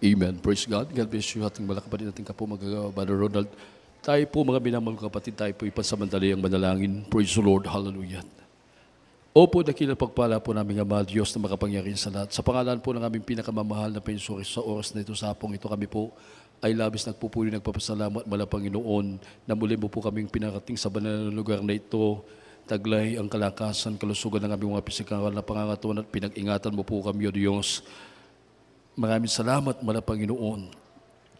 Amen. Praise God. God bless you ating mga kapatid natin ka po Brother Ronald. Tayo po mga minamahal kapatid, tayo po ipansamantali ang manalangin. Praise the Lord. Hallelujah. Opo, dakilang pagpala po namin Ama Diyos na makapangyarihan sa lahat. Sa pangalan po ng aming pinakamamahal na Panginoon sa oras na ito, sa hapong ito kami po ay labis nagpupuli, nagpapasalamat mala Panginoon na muli mo po kaming pinarating sa banal na lugar na ito. Taglay ang kalakasan, kalusugan ng aming mga pisikal na pangangatuan at pinag-ingatan mo po kami, O Diyos. Maraming salamat, mala Panginoon,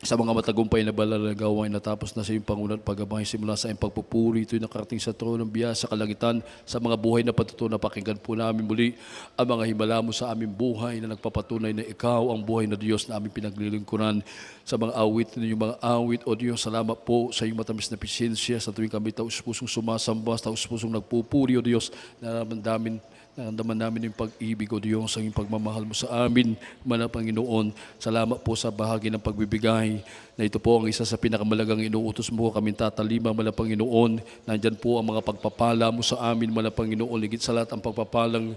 sa mga matagumpay na balal na gawain natapos na sa iyong pangunan paggabay simula sa iyong pagpupuri. Ito'y nakarating sa trono ng biyaya sa kalangitan, sa mga buhay na patutunan. Pakinggan po namin muli ang mga himala mo sa aming buhay na nagpapatunay na ikaw ang buhay na Diyos na aming pinaglilingkuran. Sa mga awit ninyong mga awit, O Diyos, salamat po sa iyong matamis na pisensya sa tuwing kami taus-pusong sumasamba, taus-pusong nagpupuri, O Diyos, naramdaman namin yung pag-ibig, O Diyos, ang pagmamahal mo sa amin, Mana Panginoon. Salamat po sa bahagi ng pagbibigay na ito po ang isa sa pinakamalagang inuutos mo kaming tatalima, Mana Panginoon. Nandyan po ang mga pagpapala mo sa amin, Mana Panginoon. Ligit sa lahat ang pagpapalang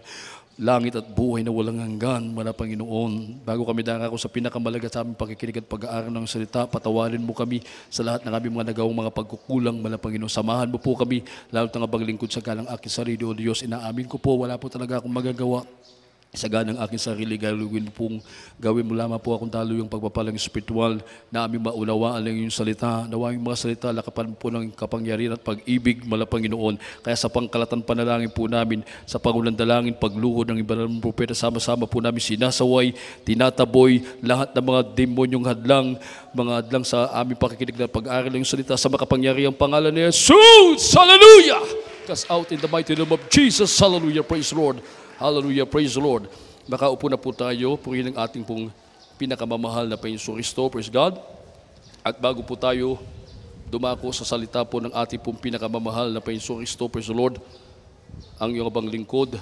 langit at buhay na walang hanggan, Mana Panginoon. Bago kami darako sa pinakamalaga sa aming pakikinig at pag-aaral ng salita, patawarin mo kami sa lahat ng aming mga nagawang mga pagkukulang, Mana Panginoon. Samahan mo po kami, lalo ng paglingkod sa galang aking sarili, O Diyos. Inaamin ko po, wala po talaga akong magagawa sa ganang aking sarili. Gawin mo lamang po akong talo yung pagpapalang espiritual na aming maunawaan lang yung salita. Nawang yung mga salita, lakapan po ng kapangyarihan at pag-ibig, Mana Panginoon. Kaya sa pangkalatan panalangin po namin, sa pangulang dalangin, pagluhod ng iba ng propeta, sama-sama po namin sinasaway, tinataboy, lahat ng mga demonyong hadlang, mga hadlang sa aming pakikinig na pag-aaral ng salita sa makapangyarihang pangalan ni Jesus. Hallelujah! Cast out in the mighty name of Jesus. Hallelujah. Praise the Lord. Hallelujah, praise the Lord. Makaupo na po tayo, purihin ang ating pong pinakamamahal na Panginoon Kristo, praise God. At bago po tayo dumako sa salita po ng ating pong pinakamamahal na Panginoon Kristo, praise the Lord, ang iyong abang lingkod,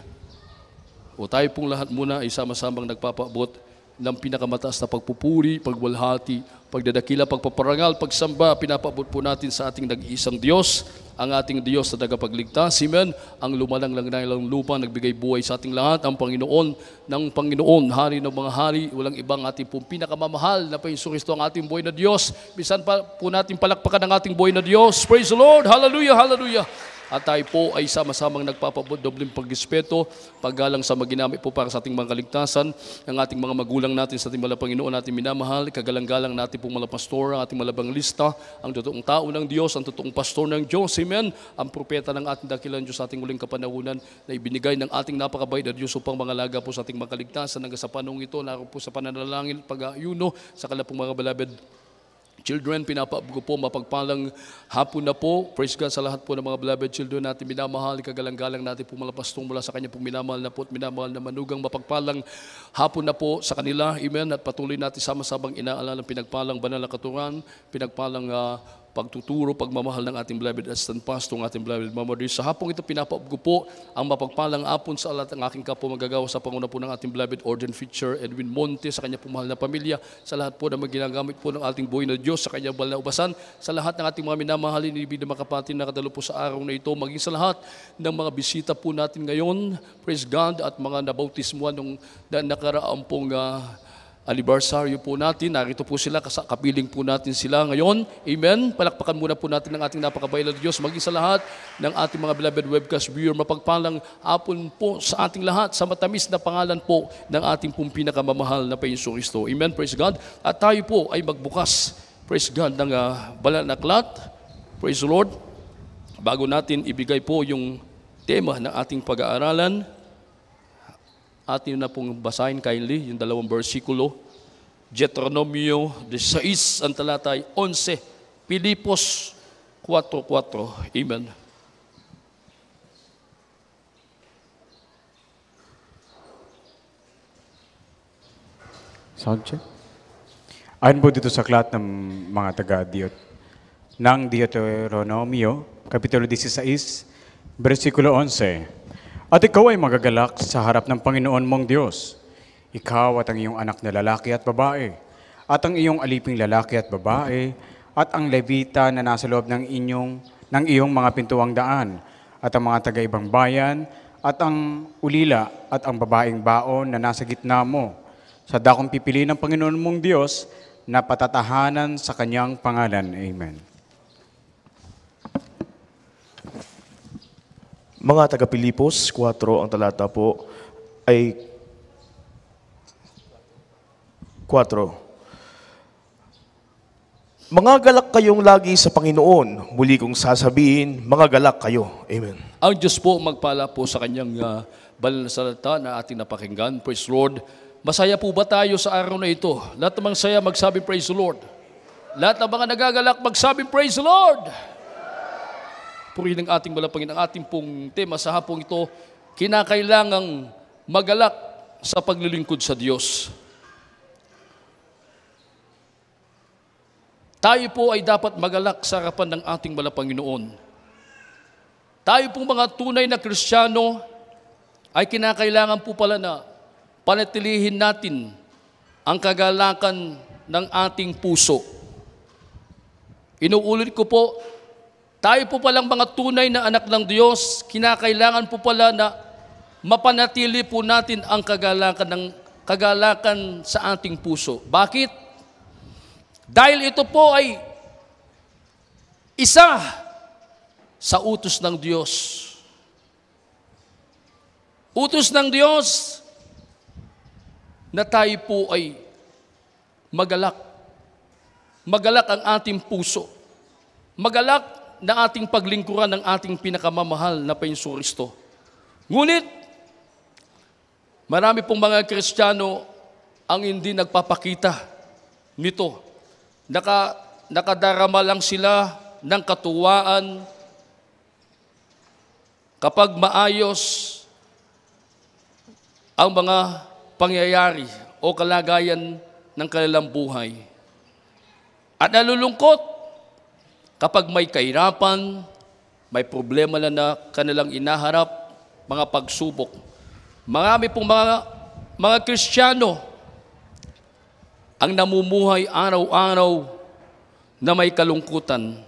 o tayo pong lahat muna ay sama-samang nagpapaabot ng pinakamataas na pagpupuri, pagwalhati, pagdadakila, pagpaparangal, pagsamba, pinapaabot po natin sa ating nag-iisang Diyos, ang ating Diyos na tagapagligtas, Amen, ang lumalang lang ng lupa, nagbigay buhay sa ating lahat, ang Panginoon ng Panginoon, Hari ng mga hari, walang ibang ating pong pinakamamahal na Panginoon Kristo, ang ating buhay na Diyos. Bisan pa po natin palakpakan ang ating buhay na Diyos. Praise the Lord, hallelujah, hallelujah. At tayo po ay sama-samang nagpapabot, dobleng pag-respeto, paggalang sa maginamit po para sa ating mga kaligtasan, ang ating mga magulang natin sa ating mga Panginoon, natin minamahal, kagalang-galang natin po mga pastor, ang ating malabang lista, ang totoong tao ng Diyos, ang totoong pastor ng Diyos, Amen, ang propeta ng ating dakilang Diyos sa ating uling kapanahunan na ibinigay ng ating napakabait na Diyos upang mangalaga po sa ating mga kaligtasan hanggang sa panahong ito, naroon po sa pananalangin, pag-ayuno, sa kalapong mga beloved children, pinapaabot ko po mapagpalang hapon na po. Praise God sa lahat po ng mga beloved children natin, minamahal, kagalang-galang natin po mga pastong mula sa kanya pong minamahal na po at minamahal na manugang, mapagpalang hapon na po sa kanila. Amen. At patuloy natin sama-sabang inaalala ng pinagpalang banal na katuran, pinagpalang pagtuturo, pagmamahal ng ating beloved assistant pastor, ng ating beloved Mama Dee. Sa hapong ito, pinapaabot ko po ang mapagpalang hapon sa lahat ng aking kapo magagawa sa panguna po ng ating beloved Orden Fisher, Edwin Monte, sa kanya pong mahal na pamilya, sa lahat po na maginagamit po ng ating buhay na Diyos, sa kanya banal na ubasan, sa lahat ng ating mga minamahalin, ibig na makapatid na kadalo po sa araw na ito, maging sa lahat ng mga bisita po natin ngayon, praise God, at mga nabautismuan nung nakaraang pong anniversary po natin. Narito po sila, kapiling po natin sila ngayon. Amen. Palakpakan muna po natin ang ating napakabayal na Diyos. Maging sa lahat ng ating mga beloved webcast viewer, mapagpalang hapon po sa ating lahat sa matamis na pangalan po ng ating pong pinakamamahal na Panginoon Kristo. Amen. Praise God. At tayo po ay magbukas, praise God, ng banal na aklat. Praise the Lord. Bago natin ibigay po yung tema ng ating pag-aaralan, atin na pong basahin kindly yung dalawang versikulo. Deuteronomio 16, ang talatay 11, Pilipos 4:4. Amen. Sound check. Ayon po dito sa aklat ng mga ng Deuteronomio, Kapitulo 16, versikulo 11. At ikaw ay magagalak sa harap ng Panginoon mong Diyos. Ikaw at ang iyong anak na lalaki at babae, at ang iyong aliping lalaki at babae, at ang Levita na nasa loob ng iyong mga pintuang daan, at ang mga taga-ibang bayan, at ang ulila at ang babaeng baon na nasa gitna mo, sa dakong pipiliin ng Panginoon mong Diyos na patatahanan sa kanyang pangalan. Amen. Mga taga-Pilipos 4, ang talata po ay 4. Mga galak kayong lagi sa Panginoon. Muli kong sasabihin, mga galak kayo. Amen. Ang Diyos po magpala po sa kanyang banal na salita na ating napakinggan. Praise the Lord. Masaya po ba tayo sa araw na ito? Lahat namang saya magsabi, praise the Lord. Lahat ng mga nagagalak magsabi, praise the Lord. Purihin ang ating malapangin. Ang ating pong tema sa hapong ito, kinakailangang magalak sa paglilingkod sa Diyos. Tayo po ay dapat magalak sa harapan ng ating Malapanginoon. Tayo pong mga tunay na Kristiyano ay kinakailangan po pala na panatilihin natin ang kagalakan ng ating puso. Inuulit ko po, tayo po palang mga tunay na anak ng Diyos, kinakailangan po pala na mapanatili po natin ang kagalakan sa ating puso. Bakit? Dahil ito po ay isa sa utos ng Diyos. Utos ng Diyos na tayo po ay magalak. Magalak ang ating puso. Magalak na ating paglingkuran ng ating pinakamamahal na Panginoong Kristo. Ngunit, marami pong mga Kristiyano ang hindi nagpapakita nito. Nakadarama lang sila ng katuwaan kapag maayos ang mga pangyayari o kalagayan ng kanilang buhay. At nalulungkot kapag may kahirapan, may problema na kanilang inaharap, mga pagsubok. Marami pong mga Kristiyano ang namumuhay araw-araw na may kalungkutan.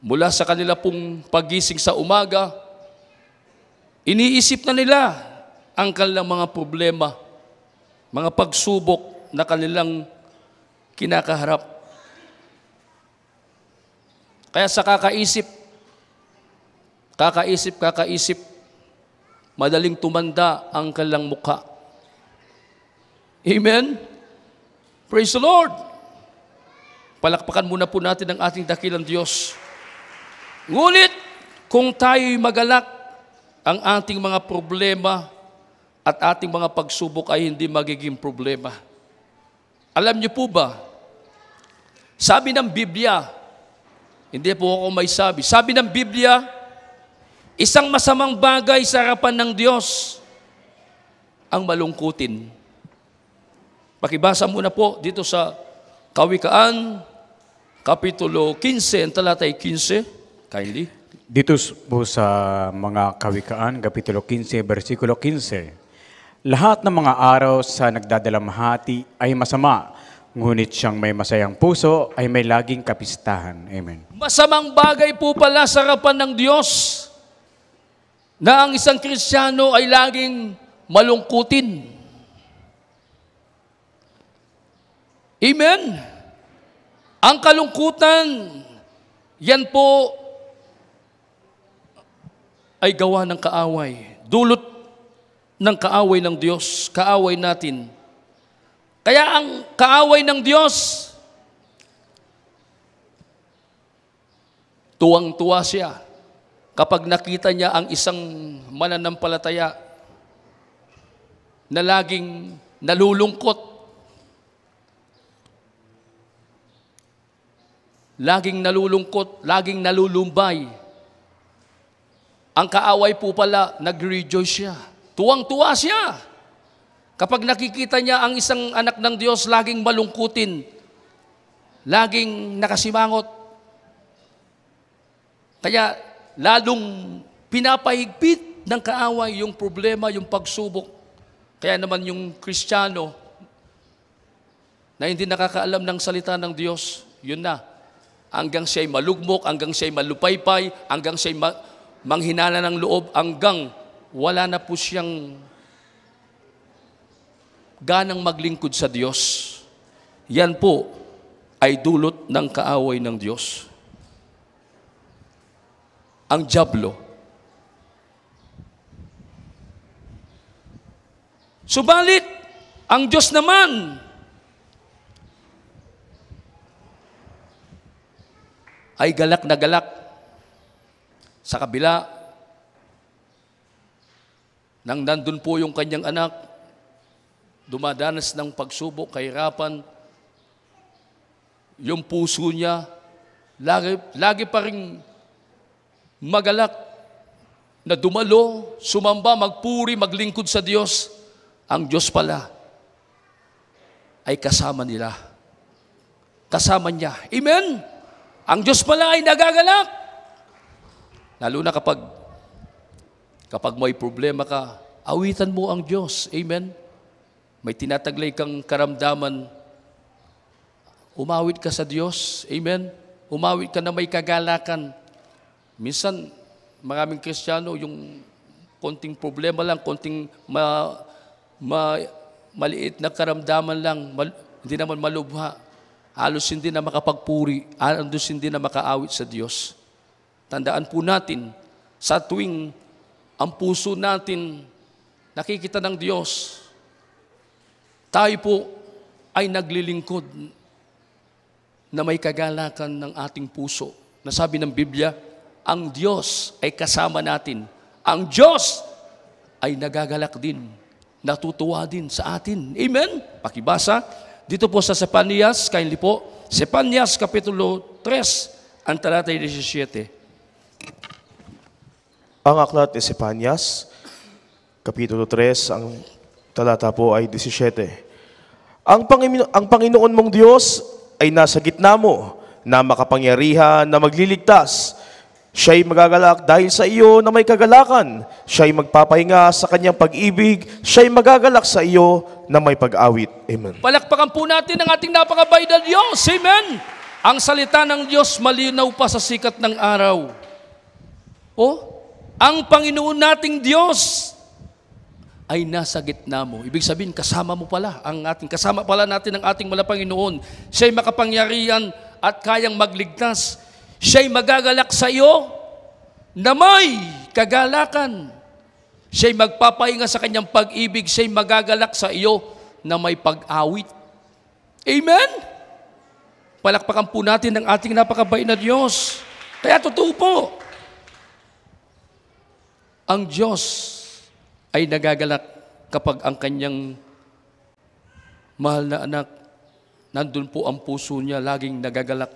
Mula sa kanila pong pagising sa umaga, iniisip na nila ang kanilang mga problema, mga pagsubok na kanilang kinakaharap. Kaya sa kakaisip, madaling tumanda ang kanilang mukha. Amen? Praise the Lord! Palakpakan muna po natin ang ating dakilang Diyos. Ngunit, kung tayo'y magalak, ang ating mga problema at ating mga pagsubok ay hindi magiging problema. Alam niyo po ba, sabi ng Biblia, hindi po ako may sabi ng Biblia, isang masamang bagay sa harapan ng Diyos ang malungkutin. Pakibasa muna po dito sa Kawikaan, Kapitulo 15, ang talata ay 15. Kindly. Dito po sa mga Kawikaan, Kapitulo 15, versikulo 15. Lahat ng mga araw sa nagdadalamhati ay masama, ngunit siyang may masayang puso ay may laging kapistahan. Amen. Masamang bagay po pala sa harapan ng Diyos na ang isang Kristiyano ay laging malungkutin. Amen? Ang kalungkutan, yan po ay gawa ng kaaway. Dulot ng kaaway ng Diyos, kaaway natin. Kaya ang kaaway ng Diyos, tuwang-tuwa siya kapag nakita niya ang isang mananampalataya na laging nalulungkot, laging nalulumbay. Ang kaaway po pala, nag-rejoice siya. Tuwang-tuwa siya. Kapag nakikita niya ang isang anak ng Diyos, laging malungkutin, laging nakasimangot. Kaya lalong pinapahigpit ng kaaway yung problema, yung pagsubok. Kaya naman yung Kristiyano na hindi nakakaalam ng salita ng Diyos, yun na. Hanggang siya'y malugmok, hanggang siya'y malupaypay, hanggang siya'y manghinala ng loob, hanggang wala na po siyang ganang maglingkod sa Diyos, yan po ay dulot ng kaaway ng Diyos. Ang dyablo. Subalit, ang Diyos naman ay galak na galak sa kabila nang nandun po yung kanyang anak, dumadanas ng pagsubok, kahirapan, yung puso niya, lagi pa rin magalak na dumalo, sumamba, magpuri, maglingkod sa Diyos. Ang Diyos pala ay kasama nila. Kasama niya. Amen? Ang Diyos pala ay nagagalak. Lalo na kapag may problema ka, awitan mo ang Diyos. Amen? May tinataglay kang karamdaman, umawit ka sa Diyos. Amen? Umawit ka na may kagalakan. Minsan, maraming Kristiyano, yung konting problema lang, konting maliit na karamdaman lang, hindi naman malubha, halos hindi na makapagpuri, halos hindi na makaawit sa Diyos. Tandaan po natin, sa tuwing ang puso natin nakikita ng Diyos, tayo po ay naglilingkod na may kagalakan ng ating puso. Nasabi ng Biblia, ang Diyos ay kasama natin. Ang Diyos ay nagagalak din, natutuwa din sa atin. Amen? Pakibasa dito po sa Sepanias, kindly po, Sepanias Kapitulo 3, ang talata 17. Ang aklat ni Sepanias, Kapitulo 3, ang talata po ay 17. Ang Panginoon mong Diyos ay nasa gitna mo, na makapangyarihan na magliligtas. Siya'y magagalak dahil sa iyo na may kagalakan. Siya'y magpapahinga sa kanyang pag-ibig. Siya'y magagalak sa iyo na may pag-awit. Amen. Palakpakan po natin ang ating napakabay na Diyos. Amen. Ang salita ng Diyos malinaw pa sa sikat ng araw. Ang Panginoon nating Diyos ay nasa gitna mo. Ibig sabihin, kasama mo pala. Kasama pala natin ang ating mga Panginoon. Siya'y makapangyarihan at kayang magligtas. Siya'y magagalak sa iyo na may kagalakan. Siya'y magpapahinga sa kanyang pag-ibig. Siya'y magagalak sa iyo na may pag-awit. Amen? Palakpakan po natin ang ating napakabait na Diyos. Kaya totoo po, ang Diyos ay nagagalak kapag ang kanyang mahal na anak, nandun po ang puso niya, laging nagagalak.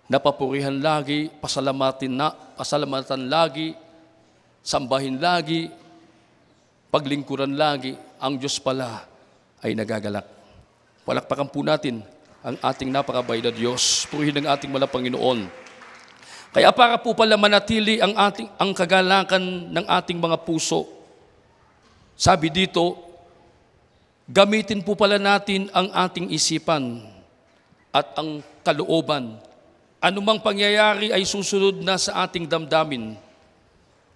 Napapurihan lagi, pasalamatan lagi, sambahin lagi, paglingkuran lagi. Ang Diyos pala ay nagagalak. Palakpakan po natin ang ating napakabay na Diyos. Purihin ang ating mga Panginoon. Kaya para po pala manatili ang kagalakan ng ating mga puso, sabi dito, gamitin po pala natin ang ating isipan at ang kalooban. Anumang pangyayari ay susunod na sa ating damdamin.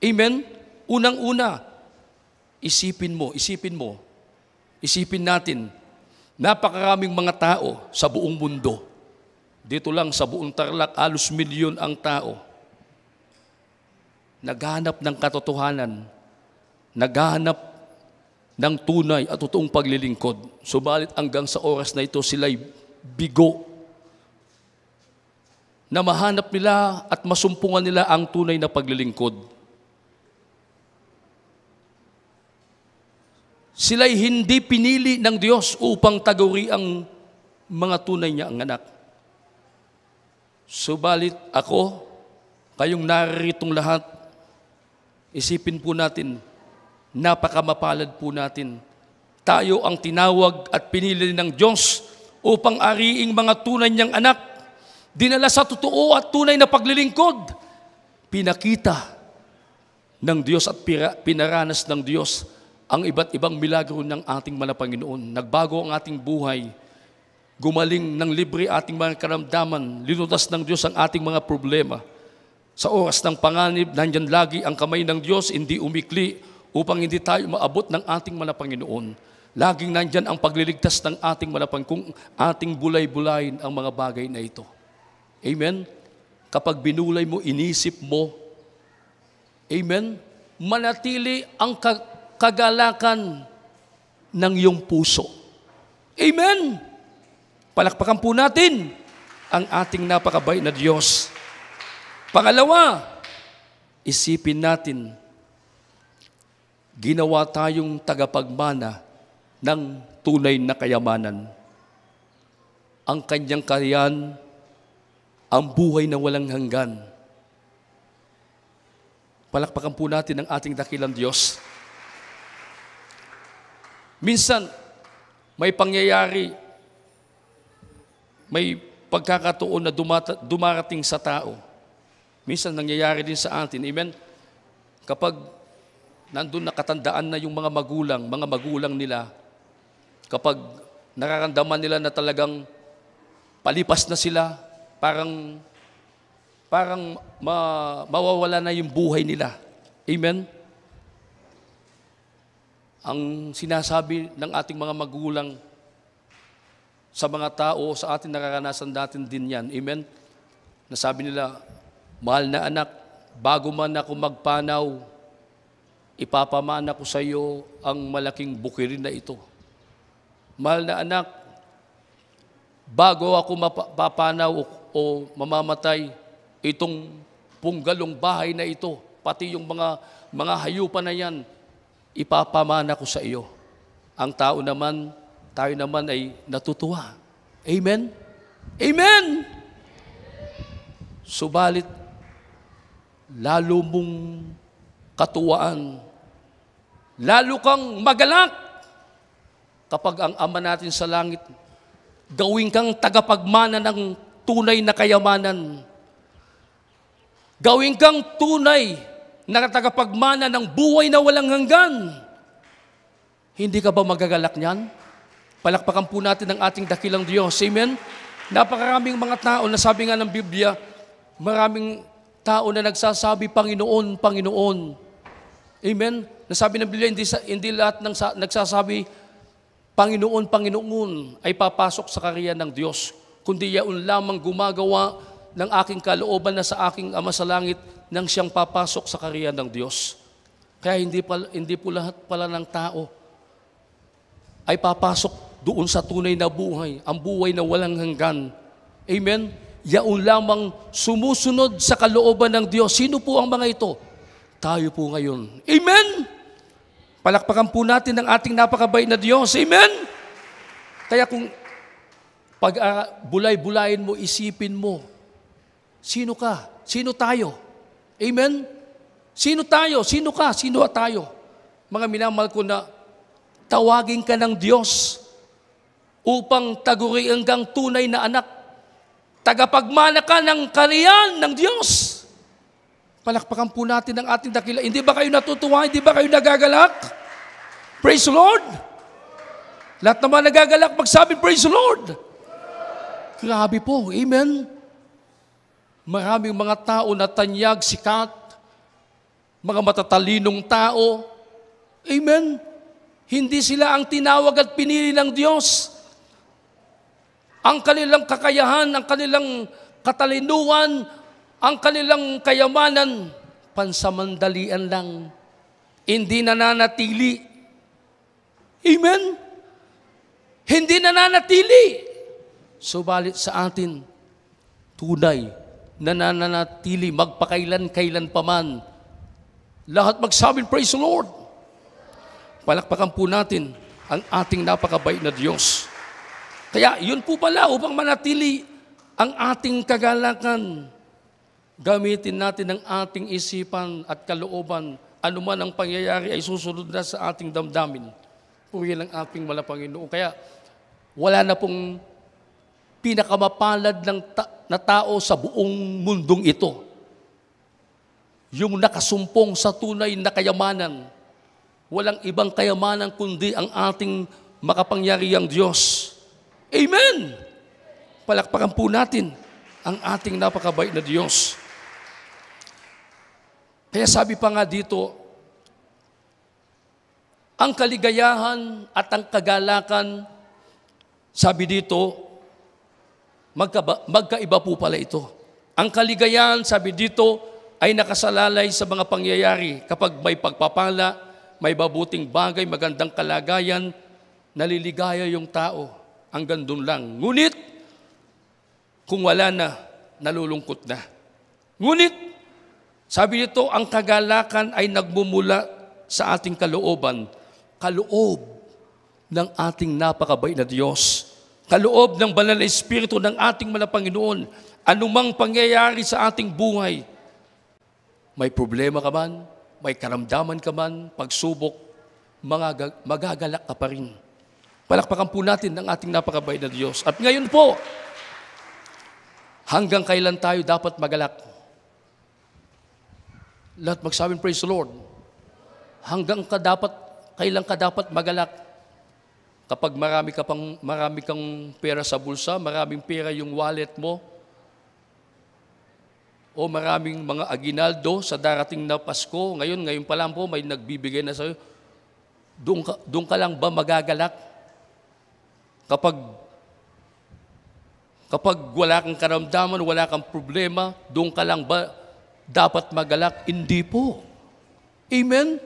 Amen? Unang-una, isipin natin, napakaraming mga tao sa buong mundo. Dito lang sa buong Tarlac, halos milyon ang tao. Naghahanap ng katotohanan, naghahanap ng tunay at totoong paglilingkod. Subalit hanggang sa oras na ito, sila'y bigo na mahanap nila at masumpungan nila ang tunay na paglilingkod. Sila'y hindi pinili ng Diyos upang tagauri ang mga tunay niya ang anak. Subalit ako, kayong narirитong lahat, isipin po natin, napakamapalad po natin. Tayo ang tinawag at pinili ng Diyos upang ariing mga tunay niyang anak, dinala sa totoo at tunay na paglilingkod. Pinakita ng Diyos at pinaranas ng Diyos ang iba't ibang milagro ng ating mga Panginoon. Nagbago ang ating buhay. Gumaling ng libre ating mga karamdaman. Linutas ng Diyos ang ating mga problema. Sa oras ng panganib, nandyan lagi ang kamay ng Diyos, hindi umikli, upang hindi tayo maabot ng ating mga Panginoon. Laging nandyan ang pagliligtas ng ating malapang kung ating bulay-bulayin ang mga bagay na ito. Amen? Kapag binulay mo, inisip mo, amen? Manatili ang kagalakan ng iyong puso. Amen? Palakpakan po natin ang ating napakabait na Diyos. Pangalawa, isipin natin, ginawa tayong tagapagmana ng tunay na kayamanan. Ang kanyang kariyan, ang buhay na walang hanggan. Palakpakan po natin ang ating dakilang Diyos. Minsan, may pangyayari, may pagkakataon na dumarating sa tao. Minsan nangyayari din sa atin. Amen? Kapag nandun nakatandaan na yung mga magulang nila, kapag nararamdaman nila na talagang palipas na sila, parang mawawala na yung buhay nila. Amen? Ang sinasabi ng ating mga magulang sa mga tao, sa ating nararanasan natin din yan. Amen? Nasabi nila, mahal na anak, bago man ako magpanaw, ipapamana ko sa iyo ang malaking bukirin na ito. Mahal na anak, bago ako mapapanaw o mamamatay, itong punggalong bahay na ito, pati yung mga hayupan na yan, ipapamana ko sa iyo. Ang tayo naman ay natutuwa. Amen? Amen! Subalit, lalo mong katuwaan, lalo kang magalak kapag ang Ama natin sa langit, gawin kang tagapagmana ng tunay na kayamanan. Gawin kang tunay na tagapagmana ng buhay na walang hanggan. Hindi ka ba magagalak niyan? Palakpakan po natin ang ating dakilang Diyos. Amen? Napakaraming mga tao na sabi nga ng Biblia, maraming tao na nagsasabi, Panginoon, Panginoon. Amen? Nasabi ng Biblia, hindi lahat ng nagsasabi, Panginoon, Panginoon, ay papasok sa kariyan ng Diyos. Kundi yaon lamang gumagawa ng aking kalooban na sa aking Ama sa langit nang siyang papasok sa kariyan ng Diyos. Kaya hindi po lahat pala ng tao ay papasok doon sa tunay na buhay, ang buhay na walang hanggan. Amen? Yaon lamang sumusunod sa kalooban ng Diyos. Sino po ang mga ito? Tayo po ngayon. Amen? Palakpakan po natin ang ating napakabait na Diyos. Amen? Kaya kung bulay-bulayin mo, isipin mo, sino ka? Sino tayo? Amen? Sino tayo? Sino ka? Sino tayo? Mga minamahal ko na, tawagin ka ng Diyos upang tagurian kang tunay na anak. Tagapagmana ka ng kariyan ng Diyos. Palakpakan po natin ang ating dakila. Hindi ba kayo natutuwa? Hindi ba kayo nagagalak? Praise the Lord! Lahat naman nagagalak magsabi, Praise the Lord! Grabe po, amen? Maraming mga tao na tanyag, sikat, mga matatalinong tao, amen? Hindi sila ang tinawag at pinili ng Diyos. Ang kanilang kakayahan, ang kanilang katalinuhan, ang kanilang kayamanan, pansamandalian lang. Hindi nananatili. Amen? Hindi nananatili. Subalit sa atin, tunay, nananatili, magpakailan-kailan paman. Lahat magsabing, Praise the Lord! Palakpakan po natin ang ating napakabait na Diyos. Kaya yun po pala, upang manatili ang ating kagalakan, gamitin natin ang ating isipan at kalooban. Ano man ang pangyayari ay susunod na sa ating damdamin. Purihin ang ating Panginoon. Kaya wala na pong pinakamapalad na tao sa buong mundong ito. Yung nakasumpong sa tunay na kayamanan. Walang ibang kayamanan kundi ang ating makapangyarihang Diyos. Amen! Palakpakan po natin ang ating napakabait na Diyos. Kaya sabi pa nga dito, Ang kaligayahan at ang kagalakan, sabi dito, magkaiba po pala ito. Ang kaligayahan, sabi dito, ay nakasalalay sa mga pangyayari. Kapag may pagpapala, may mabuting bagay, magandang kalagayan, naliligaya yung tao. Hanggang doon lang. Ngunit, kung wala na, nalulungkot na. Ngunit, sabi dito, ang kagalakan ay nagmumula sa ating kalooban. Kaloob ng ating napakabait na Diyos. Kaloob ng banal na Espiritu ng ating mahal na Panginoon. Anumang pangyayari sa ating buhay, may problema ka man, may karamdaman ka man, pagsubok, magagalak ka pa rin. Palakpakan po natin ng ating napakabait na Diyos. At ngayon po, hanggang kailan tayo dapat magalak? Lahat magsabing, praise the Lord. Kailan ka dapat magalak? Kapag marami kang pera sa bulsa, maraming pera yung wallet mo, o maraming mga aginaldo sa darating na Pasko, ngayon pa lang po may nagbibigay na sa'yo, doon ka lang ba magagalak? Kapag wala kang karamdaman, wala kang problema, doon ka lang ba dapat magalak? Hindi po. Amen?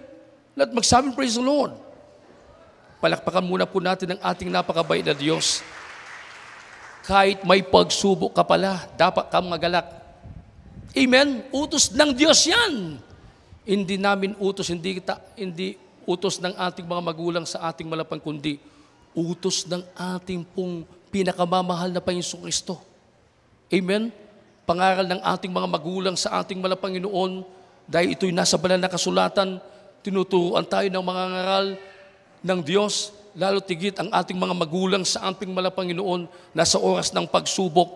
Let magsabing, praise the Lord. Palakpakan muna po natin ang ating napakabait na Diyos. Kahit may pagsubok ka pala, dapat kang magalak. Amen? Utos ng Diyos yan. Hindi namin utos, hindi utos ng ating mga magulang sa ating malapang, kundi utos ng ating pong pinakamamahal na Panginoong Kristo. Amen? Pangaral ng ating mga magulang sa ating malapang Panginoon, dahil ito'y nasa banal na kasulatan, tinuturuan tayo ng mga ngaral ng Diyos, lalo tigit ang ating mga magulang sa ating malapang Panginoon na sa oras ng pagsubok,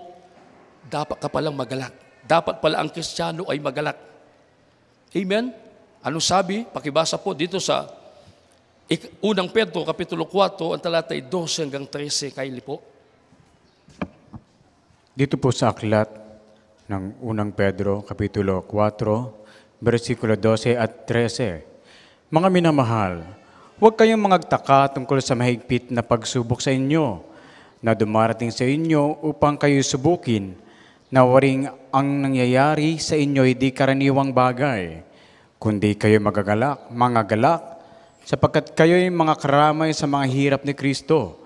dapat ka palang magalak. Dapat pala ang Kristiyano ay magalak. Amen? Anong sabi? Pakibasa po dito sa unang Pedro, Kapitulo 4, ang talatay 12 hanggang 13. Kaili po. Dito po sa aklat ng unang Pedro, Kapitulo 4, versikulo 12 at 13. Mga minamahal, huwag kayong magtaka tungkol sa mahigpit na pagsubok sa inyo na dumarating sa inyo upang kayo subukin na waring ang nangyayari sa inyo hindi karaniwang bagay, kundi kayo mga galak, sapagkat kayo'y mga karamay sa mga hirap ni Kristo,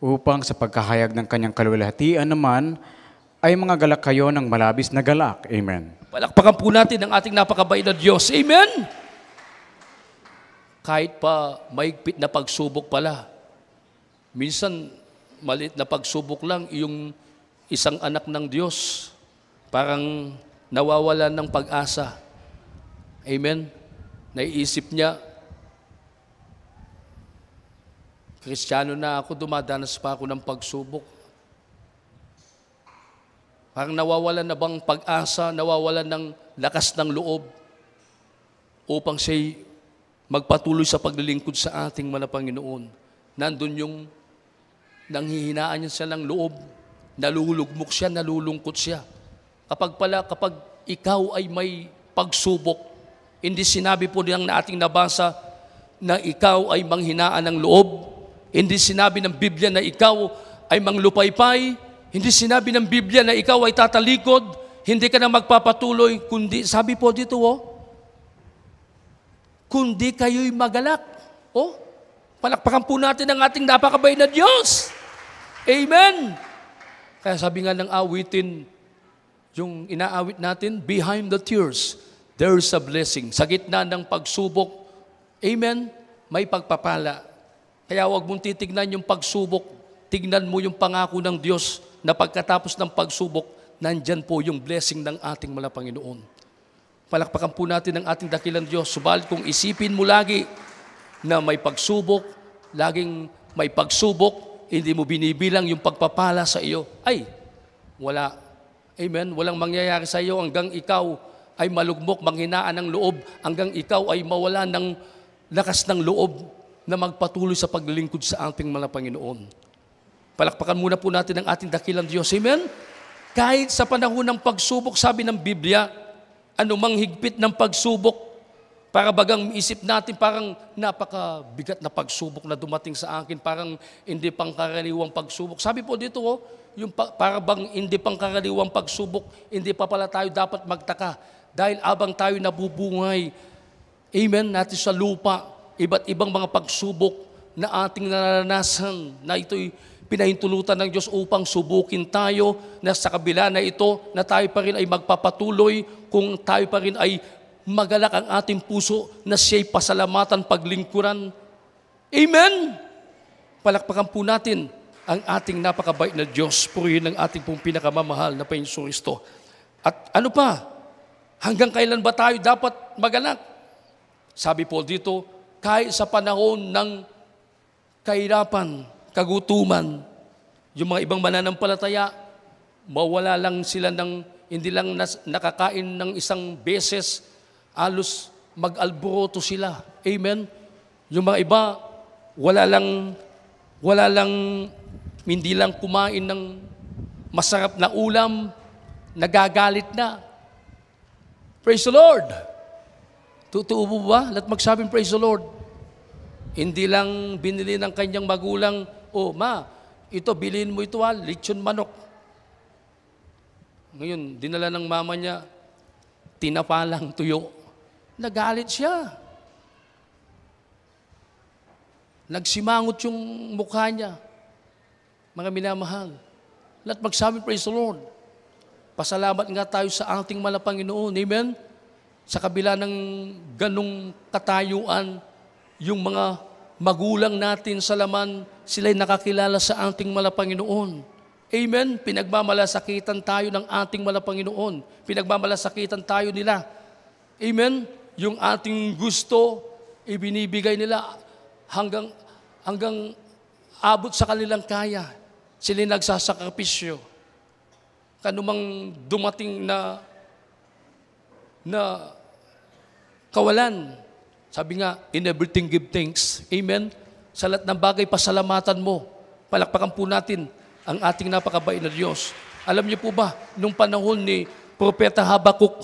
upang sa pagkahayag ng kanyang kalwalhatian naman, ay mga galak kayo ng malabis na galak. Amen. Palakpakan po natin ang ating napakabait na Diyos. Amen? Kahit pa mahigpit na pagsubok pala, minsan maliit na pagsubok lang, yung isang anak ng Diyos, parang nawawalan ng pag-asa. Amen? Naiisip niya, Kristiyano na ako, dumadanas pa ako ng pagsubok. Parang nawawalan na bang pag-asa, nawawalan ng lakas ng loob upang siya'y magpatuloy sa paglilingkod sa ating mga Panginoon. Nandun yung nanghihinaan niya siya ng loob, nalulugmok siya, nalulungkot siya. Kapag ikaw ay may pagsubok, hindi sinabi po niyang na ating nabasa na ikaw ay manghinaan ng loob, hindi sinabi ng Biblia na ikaw ay manglupaypay, hindi sinabi ng Biblia na ikaw ay tatalikod, hindi ka na magpapatuloy, kundi, sabi po dito, kundi kayo'y magalak. Palakpakan po natin ang ating napakabait na Diyos. Amen! Kaya sabi nga ng awitin, yung inaawit natin, behind the tears, there's a blessing. Sa gitna ng pagsubok, amen, may pagpapala. Kaya huwag mong titignan yung pagsubok, tignan mo yung pangako ng Diyos na pagkatapos ng pagsubok, nandyan po yung blessing ng ating mga Panginoon. Palakpakan po natin ang ating dakilang Diyos. Subalit kung isipin mo lagi na may pagsubok, laging may pagsubok, hindi mo binibilang yung pagpapala sa iyo, ay, wala. Amen? Walang mangyayari sa iyo hanggang ikaw ay malugmok, manghinaan ng loob, hanggang ikaw ay mawala ng lakas ng loob na magpatuloy sa paglilingkod sa ating mga Panginoon. Palakpakan muna po natin ang ating dakilang Diyos. Amen? Kahit sa panahon ng pagsubok, sabi ng Biblia, anumang higpit ng pagsubok, Para bagang isip natin, parang napakabigat na pagsubok na dumating sa akin, parang hindi pangkaraniwang pagsubok. Sabi po dito, yung para bang hindi pangkaraniwang pagsubok, hindi pa pala tayo dapat magtaka. Dahil abang tayo nabubungay, amen, natin sa lupa, iba't ibang mga pagsubok na ating naranasan, na ito'y pinahintulutan ng Diyos upang subukin tayo, na sa kabila na ito, na tayo pa rin ay magpapatuloy, kung tayo pa rin ay magalak ang ating puso na siya'y pasalamatan, paglingkuran. Amen! Palakpakan po natin ang ating napakabait na Diyos. Purihin ang ating pong pinakamamahal na Panginoong Kristo. At ano pa? Hanggang kailan ba tayo dapat magalak? Sabi po dito, kahit sa panahon ng kahirapan, kagutuman, yung mga ibang mananampalataya, mawala lang sila ng, hindi lang nakakain ng isang beses, alos mag-alboroto sila. Amen? Yung mga iba, wala lang, hindi lang kumain ng masarap na ulam, nagagalit na. Praise the Lord! Totoo po ba? Lahat magsabing praise the Lord. Hindi lang binili ng kanyang magulang, ma, ito, bilhin mo ito lechon manok. Ngayon, dinala ng mama niya, tinapalang tuyo. Nagalit siya. Nagsimangot yung mukha niya. Mga minamahal. Lahat magsabi, praise the Lord. Pasalamat nga tayo sa ating mahal na Panginoon. Amen? Sa kabila ng ganong katayuan, yung mga magulang natin sa laman, sila'y nakakilala sa ating mahal na Panginoon. Amen? Pinagmamalasakitan tayo ng ating mahal na Panginoon. Pinagmamalasakitan tayo nila. Amen? Yung ating gusto, ibinibigay nila hanggang abot sa kanilang kaya. Sila'y nagsasakripisyo. Kanumang dumating na kawalan. Sabi nga, in everything give thanks. Amen? Sa lahat ng bagay, pasalamatan mo. Palakpakan po natin ang ating napakabait na Diyos. Alam niyo po ba, nung panahon ni Propeta Habakuk,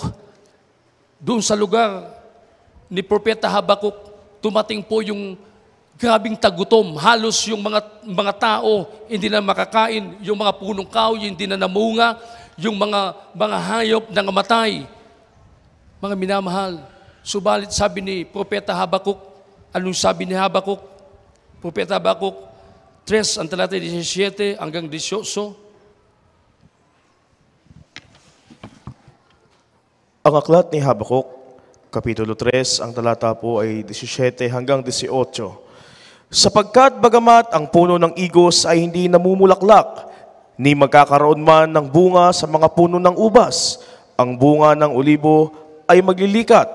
doon sa lugar ni Propeta Habakuk, tumating po yung grabing tagutom. Halos yung mga tao hindi na makakain, yung mga punong kahoy hindi na namunga, yung mga hayop na namatay. Mga minamahal, subalit sabi ni Propeta Habakuk, anong sabi ni Habakuk? Propeta Habakuk 3, ang talata 17 hanggang 18. Ang aklat ni Habakuk, Kapitulo 3, ang talata po ay 17 hanggang 18. Sapagkat bagamat ang puno ng igos ay hindi namumulaklak, ni magkakaroon man ng bunga sa mga puno ng ubas, ang bunga ng olibo ay maglilikat,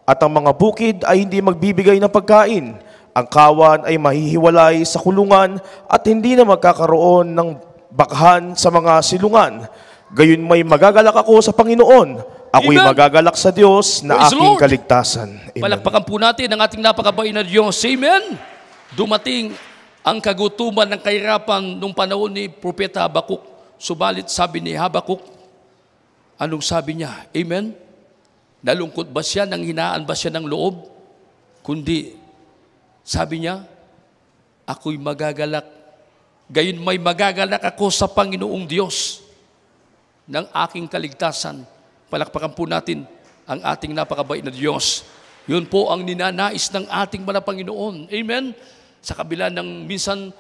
at ang mga bukid ay hindi magbibigay ng pagkain. Ang kawan ay mahihiwalay sa kulungan at hindi na magkakaroon ng bakhan sa mga silungan. Gayon may magagalak ako sa Panginoon. Ako'y Amen. magagalak sa Diyos na Praise the aking Lord. kaligtasan. Amen. Palakpakan po natin ang ating napakabait na Diyos. Amen? Dumating ang kagutuman ng kahirapan nung panahon ni Propeta Habakuk. Subalit sabi ni Habakuk, anong sabi niya? Amen? Nalungkot ba siya? Nanghinaan ba siya ng loob? Kundi, sabi niya, ako'y magagalak. Gayon may magagalak ako sa Panginoong Diyos ng aking kaligtasan. Palakpakan po natin ang ating napakabait na Diyos. Yun po ang ninanais ng ating mga Panginoon. Amen? Sa kabila ng minsan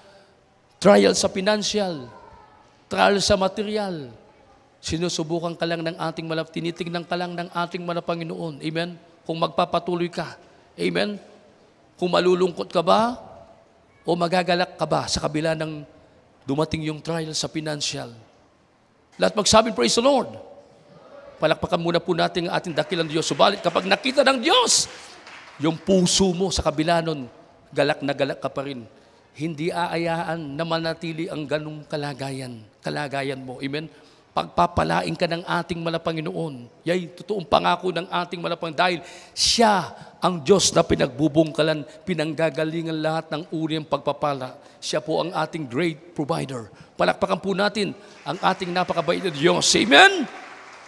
trial sa financial, trial sa material, sinusubukan ka lang ng ating tinitignan ka lang ng ating mga Panginoon. Amen? Kung magpapatuloy ka. Amen? Kung malulungkot ka ba o magagalak ka ba sa kabila ng dumating yung trial sa financial. Lahat magsabi, praise the Lord. Palakpakan muna po natin ang ating dakilang Diyos. Subalit kapag nakita ng Diyos, yung puso mo sa kabila nun, galak na galak ka pa rin. Hindi aayaan na manatili ang ganong kalagayan mo. Amen? Pagpapalain ka ng ating Panginoon. Yay, totoong pangako ng ating Panginoon dahil siya ang Diyos na pinagbubungkalan, pinanggagalingan lahat ng uri ng pagpapala. Siya po ang ating great provider. Palakpakan po natin ang ating napakabait na Diyos. Amen?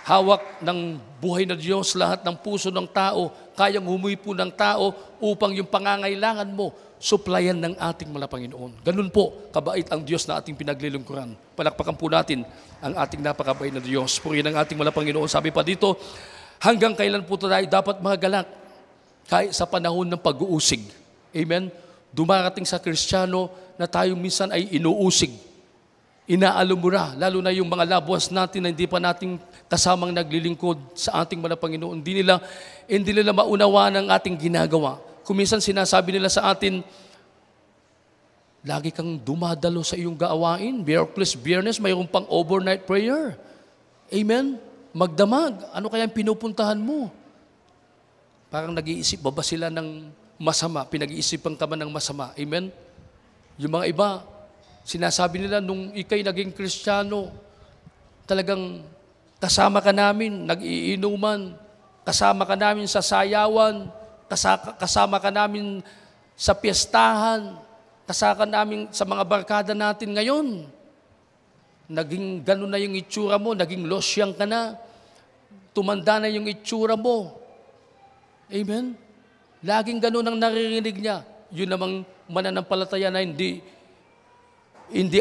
hawak ng buhay na Diyos, lahat ng puso ng tao, kayang humuipo ng tao upang yung pangangailangan mo, supplyan ng ating mga Panginoon. Ganun po, kabait ang Diyos na ating pinaglilingkuran. Palakpakan po natin ang ating napakabait na Diyos. Purihin ang ating mga Panginoon. Sabi pa dito, hanggang kailan po tayo dapat magalak? Kahit sa panahon ng pag-uusig. Amen? Dumarating sa Kristiyano na tayo minsan ay inuusig. Inaalumura, lalo na yung mga loved ones natin na hindi pa nating kasamang naglilingkod sa ating mga Panginoon. Hindi nila maunawaan ang ating ginagawa. Kung minsan sinasabi nila sa atin, lagi kang dumadalo sa iyong gawain. Miraculous Biyernes, mayroon pang overnight prayer. Amen? Magdamag. Ano kaya ang pinupuntahan mo? Parang nag-iisip ba sila ng masama? Pinag-iisipan ka ba ng masama? Amen? Yung mga iba, sinasabi nila, nung ikay naging Kristiyano, talagang kasama ka namin, nag-iinuman, kasama ka namin sa sayawan, kasama ka namin sa piyestahan, kasama ka namin sa mga barkada natin ngayon. Naging gano'n na yung itsura mo, naging losyang ka na, tumanda na yung itsura mo. Amen? Laging gano'n ang naririnig niya. Yun namang mananampalataya na hindi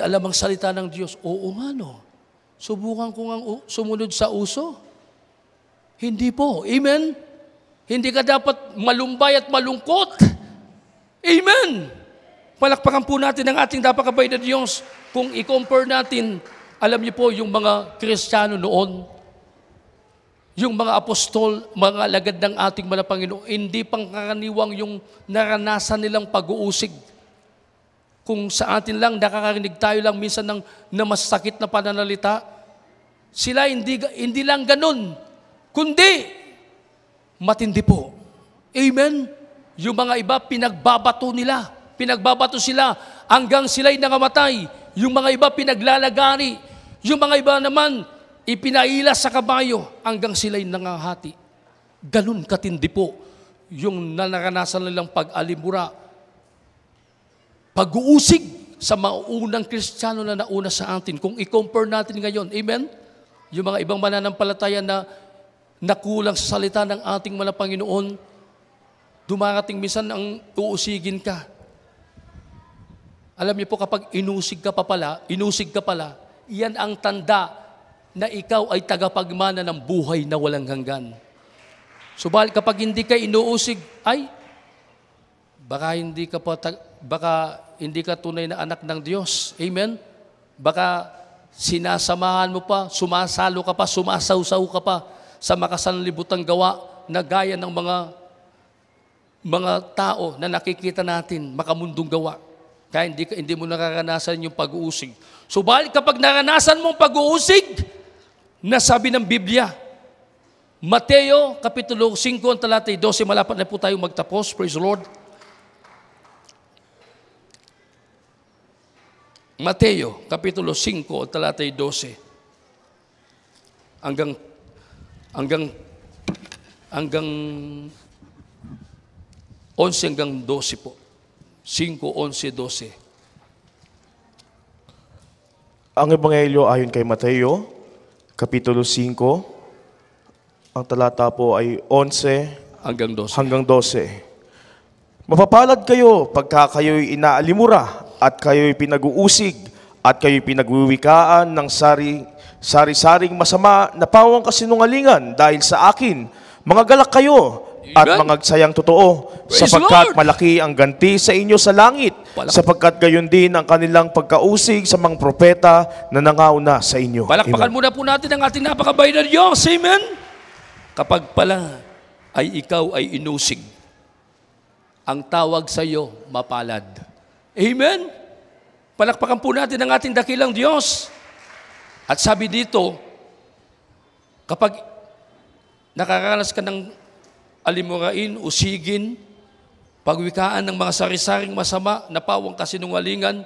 alam ang salita ng Diyos. Oo nga no. Subukan ko nga sumunod sa uso. Hindi po. Amen? Hindi ka dapat malumbay at malungkot. Amen? Palakpakan po natin ang ating napakabait na Diyos. Kung i-compare natin, alam niyo po yung mga Kristiyano noon, yung mga apostol, mga alagad ng ating mga Panginoon, hindi pangkaraniwang yung naranasan nilang pag-uusig. Kung sa atin lang, nakakarinig tayo lang minsan ng masakit na pananalita, sila hindi lang ganun, kundi matindi po. Amen? Yung mga iba, pinagbabato sila hanggang sila'y nangamatay. Yung mga iba, pinaglalagari. Yung mga iba naman, ipinailas sa kabayo hanggang sila'y nangahati. Ganun katindi po yung naranasan nilang pag-alimura, pag-uusig sa maunang Kristiyano na nauna sa atin. Kung i-compare natin ngayon, amen? Yung mga ibang mananampalataya na nakulang sa salita ng ating mga Panginoon, dumarating minsan ang uusigin ka. Alam niyo po, kapag inusig ka pala, iyan ang tanda na ikaw ay tagapagmana ng buhay na walang hanggan. Subalit kapag hindi ka inuusig, baka hindi ka tunay na anak ng Diyos. Amen? Baka sinasamahan mo pa, sumasalo ka pa, sumasawsaw ka pa sa makasanlibutang gawa na gaya ng mga tao na nakikita natin, makamundong gawa. Kaya hindi mo nararanasan yung pag-uusig. Subalit kapag naranasan mong pag-uusig, nasabi ng Biblia, Mateo, Kapitulo 5, ang talatay 12, malapit na po tayo magtapos. Praise the Lord. Mateo, Kapitulo 5, ang talatay 12. Hanggang 11 hanggang 12 po. 5, 11, 12. Ang Ebanghelyo ayon kay Mateo, Kapitulo 5, ang talata po ay 11 hanggang 12. Mapapalad kayo pagka kayo'y inaalimura at kayo'y pinag-uusig at kayo'y pinagwiwikaan ng sari-saring masama na pawang kasinungalingan dahil sa akin. Mga galak kayo at mga sayang totoo, sapagkat malaki ang ganti sa inyo sa langit, sapagkat gayon din ang kanilang pagkausig sa mga propeta na nangauna sa inyo. Palakpakan muna po natin ang ating napakabait na Diyos. Amen? Kapag pala ay ikaw ay inusig, ang tawag sa iyo, mapalad. Amen? Palakpakan po natin ang ating dakilang Diyos. At sabi dito, kapag nakaranas ka ng alimurain, usigin, pagwikaan ng mga sari-saring masama na pawang kasinungalingan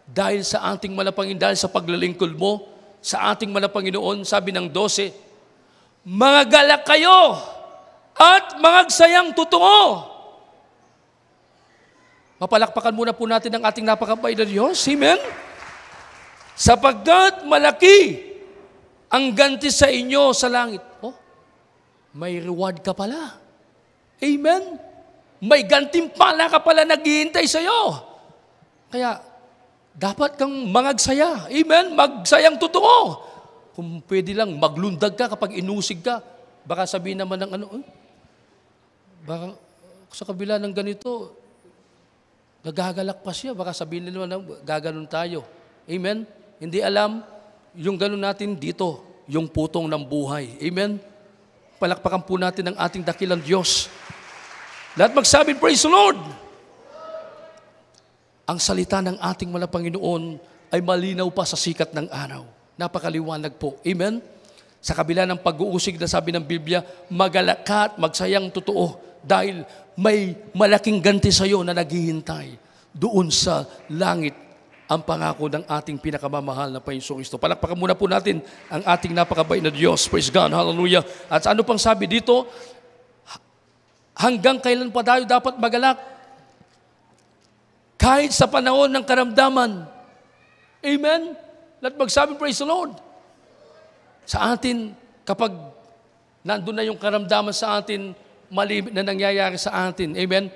dahil sa ating malapangin, dahil sa paglalingkod mo, sa ating malapanginoon, sabi ng 12, mga galak kayo at mga sayang totoo. Mapalakpakan muna po natin ang ating napakabait na Diyos. Amen? Sapagkat malaki ang ganti sa inyo sa langit. Oh, may reward ka pala. Amen? May gantimpala ka pala naghihintay sa iyo. Kaya, dapat kang mangagsaya. Amen? Magsayang totoo. Kung pwede lang, maglundag ka kapag inusig ka. Baka sabihin naman ng baka sa kabila ng ganito, nagagalak pa siya. Baka sabihin naman na gaganon tayo. Amen? Hindi alam, yung ganon natin dito, yung putong ng buhay. Amen? Palakpakan po natin ang ating dakilang Diyos. Lahat magsabi, praise the Lord! Ang salita ng ating mga Panginoon ay malinaw pa sa sikat ng araw. Napakaliwanag po. Amen? Sa kabila ng pag-uusig na sabi ng Biblia, magalak ka at magsayang totoo dahil may malaking ganti sa iyo na naghihintay doon sa langit ang pangako ng ating pinakamamahal na Panginoong Kristo. Palakpakan muna po natin ang ating napakabait na Diyos. Praise God. Hallelujah. At ano pang sabi dito? Hanggang kailan pa tayo dapat magalak? Kahit sa panahon ng karamdaman. Amen? Lahat magsabi, praise the Lord. Sa atin, kapag nandun na yung karamdaman sa atin, mali na nangyayari sa atin. Amen?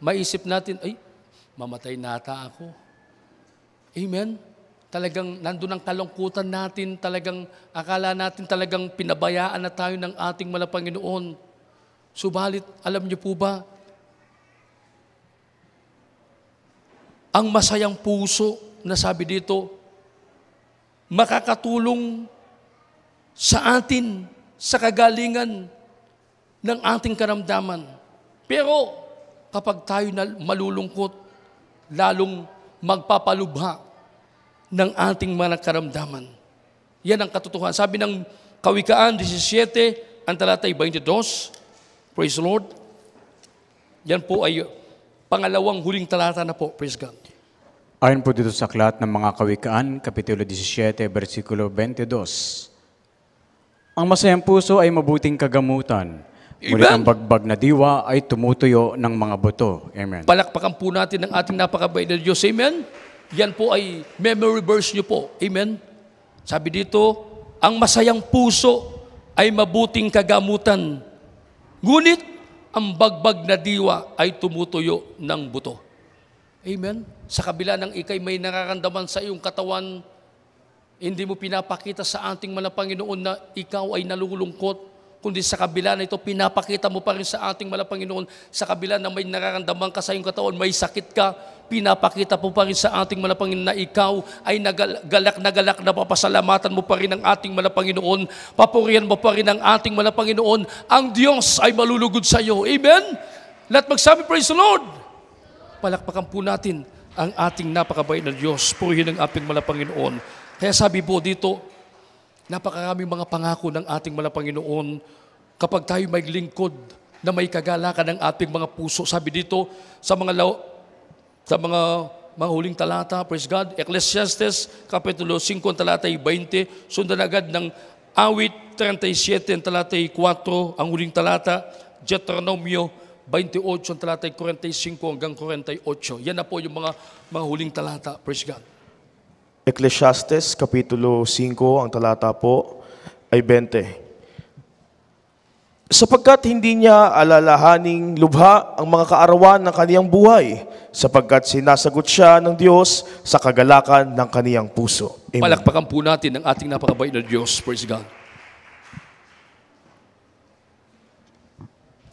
Maisip natin, ay, mamatay nata ako. Amen? Talagang nandun ang kalungkutan natin, talagang akala natin talagang pinabayaan na tayo ng ating mahal na Panginoon. Subalit, alam niyo po ba, ang masayang puso na sabi dito, makakatulong sa atin, sa kagalingan ng ating karamdaman. Pero kapag tayo na malulungkot, lalong magpapalubha ng ating mga karamdaman. Yan ang katotohanan. Sabi ng Kawikaan 17, ang talatay 22, praise the Lord. Yan po ay pangalawang huling talata na po, praise God. Ayon po dito sa aklat ng mga Kawikaan, Kapitulo 17, versikulo 22. Ang masayang puso ay mabuting kagamutan. Ngunit ang bagbag na diwa ay tumutuyo ng mga buto. Amen. Palakpakan po natin ang ating napakabait na Diyos. Amen? Yan po ay memory verse nyo po. Amen? Sabi dito, ang masayang puso ay mabuting kagamutan. Ngunit, ang bagbag na diwa ay tumutuyo ng buto. Amen? Sa kabila ng ikay may nararamdaman sa iyong katawan, hindi mo pinapakita sa ating mga Panginoon na ikaw ay nalulungkot, kundi sa kabila na ito, pinapakita mo pa rin sa ating mga Panginoon, sa kabila na may nararamdaman ka sa iyong katawan, may sakit ka, pinapakita mo pa rin sa ating mga Panginoon na ikaw ay galak na papasalamatan mo pa rin ang ating mga Panginoon, papurihan mo pa rin ang ating mga Panginoon, ang Diyos ay malulugod sa iyo. Amen? Lahat magsabi, praise the Lord! Palakpakan po natin ang ating napakabait na Diyos, purihin ang ating mga Panginoon. Kaya sabi po dito, napakaraming mga pangako ng ating mga Panginoon kapag tayo may lingkod na may kagalakan ng ating mga puso. Sabi dito sa mga huling talata, praise God, Ecclesiastes, Kapitulo 5, talatay 20, sundan agad ng Awit 37, talatay 4, ang huling talata, Deuteronomio 28, talatay 45 hanggang 48. Yan na po yung mga huling talata, praise God. Ecclesiastes, Kapitulo 5, ang talata po ay 20. Sapagkat hindi niya alalahaning lubha ang mga kaarawan ng kaniyang buhay, sapagkat sinasagot siya ng Diyos sa kagalakan ng kaniyang puso. Amen. Palakpakan po natin ang ating napakabait na Diyos. Praise God.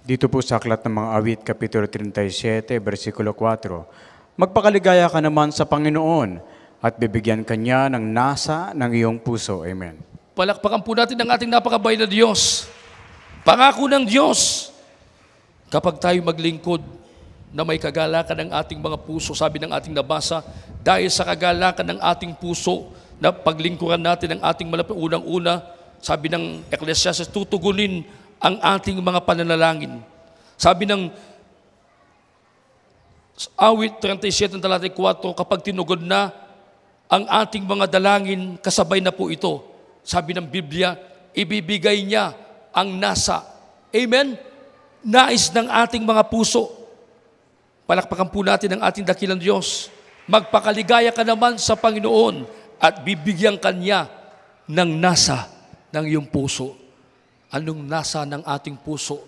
Dito po sa aklat ng mga Awit, Kapitulo 37, versikulo 4. Magpakaligaya ka naman sa Panginoon at bibigyan ka niya ng nasa ng iyong puso. Amen. Palakpakan po natin ang ating napakabait na Diyos. Pangako ng Diyos. Kapag tayo maglingkod na may kagalakan ng ating mga puso, sabi ng ating nabasa, dahil sa kagalakan ng ating puso, na paglingkuran natin ang ating unang-una, sabi ng Ecclesiastes, tutugunin ang ating mga pananalangin. Sabi ng Awit 37, talatay 4, kapag tinugod na ang ating mga dalangin, kasabay na po ito. Sabi ng Biblia, ibibigay niya ang nasa. Amen? Nais ng ating mga puso. Palakpakan po natin ang ating dakilang Diyos. Magpakaligaya ka naman sa Panginoon at bibigyan ka niya ng nasa ng iyong puso? Anong nasa ng ating puso?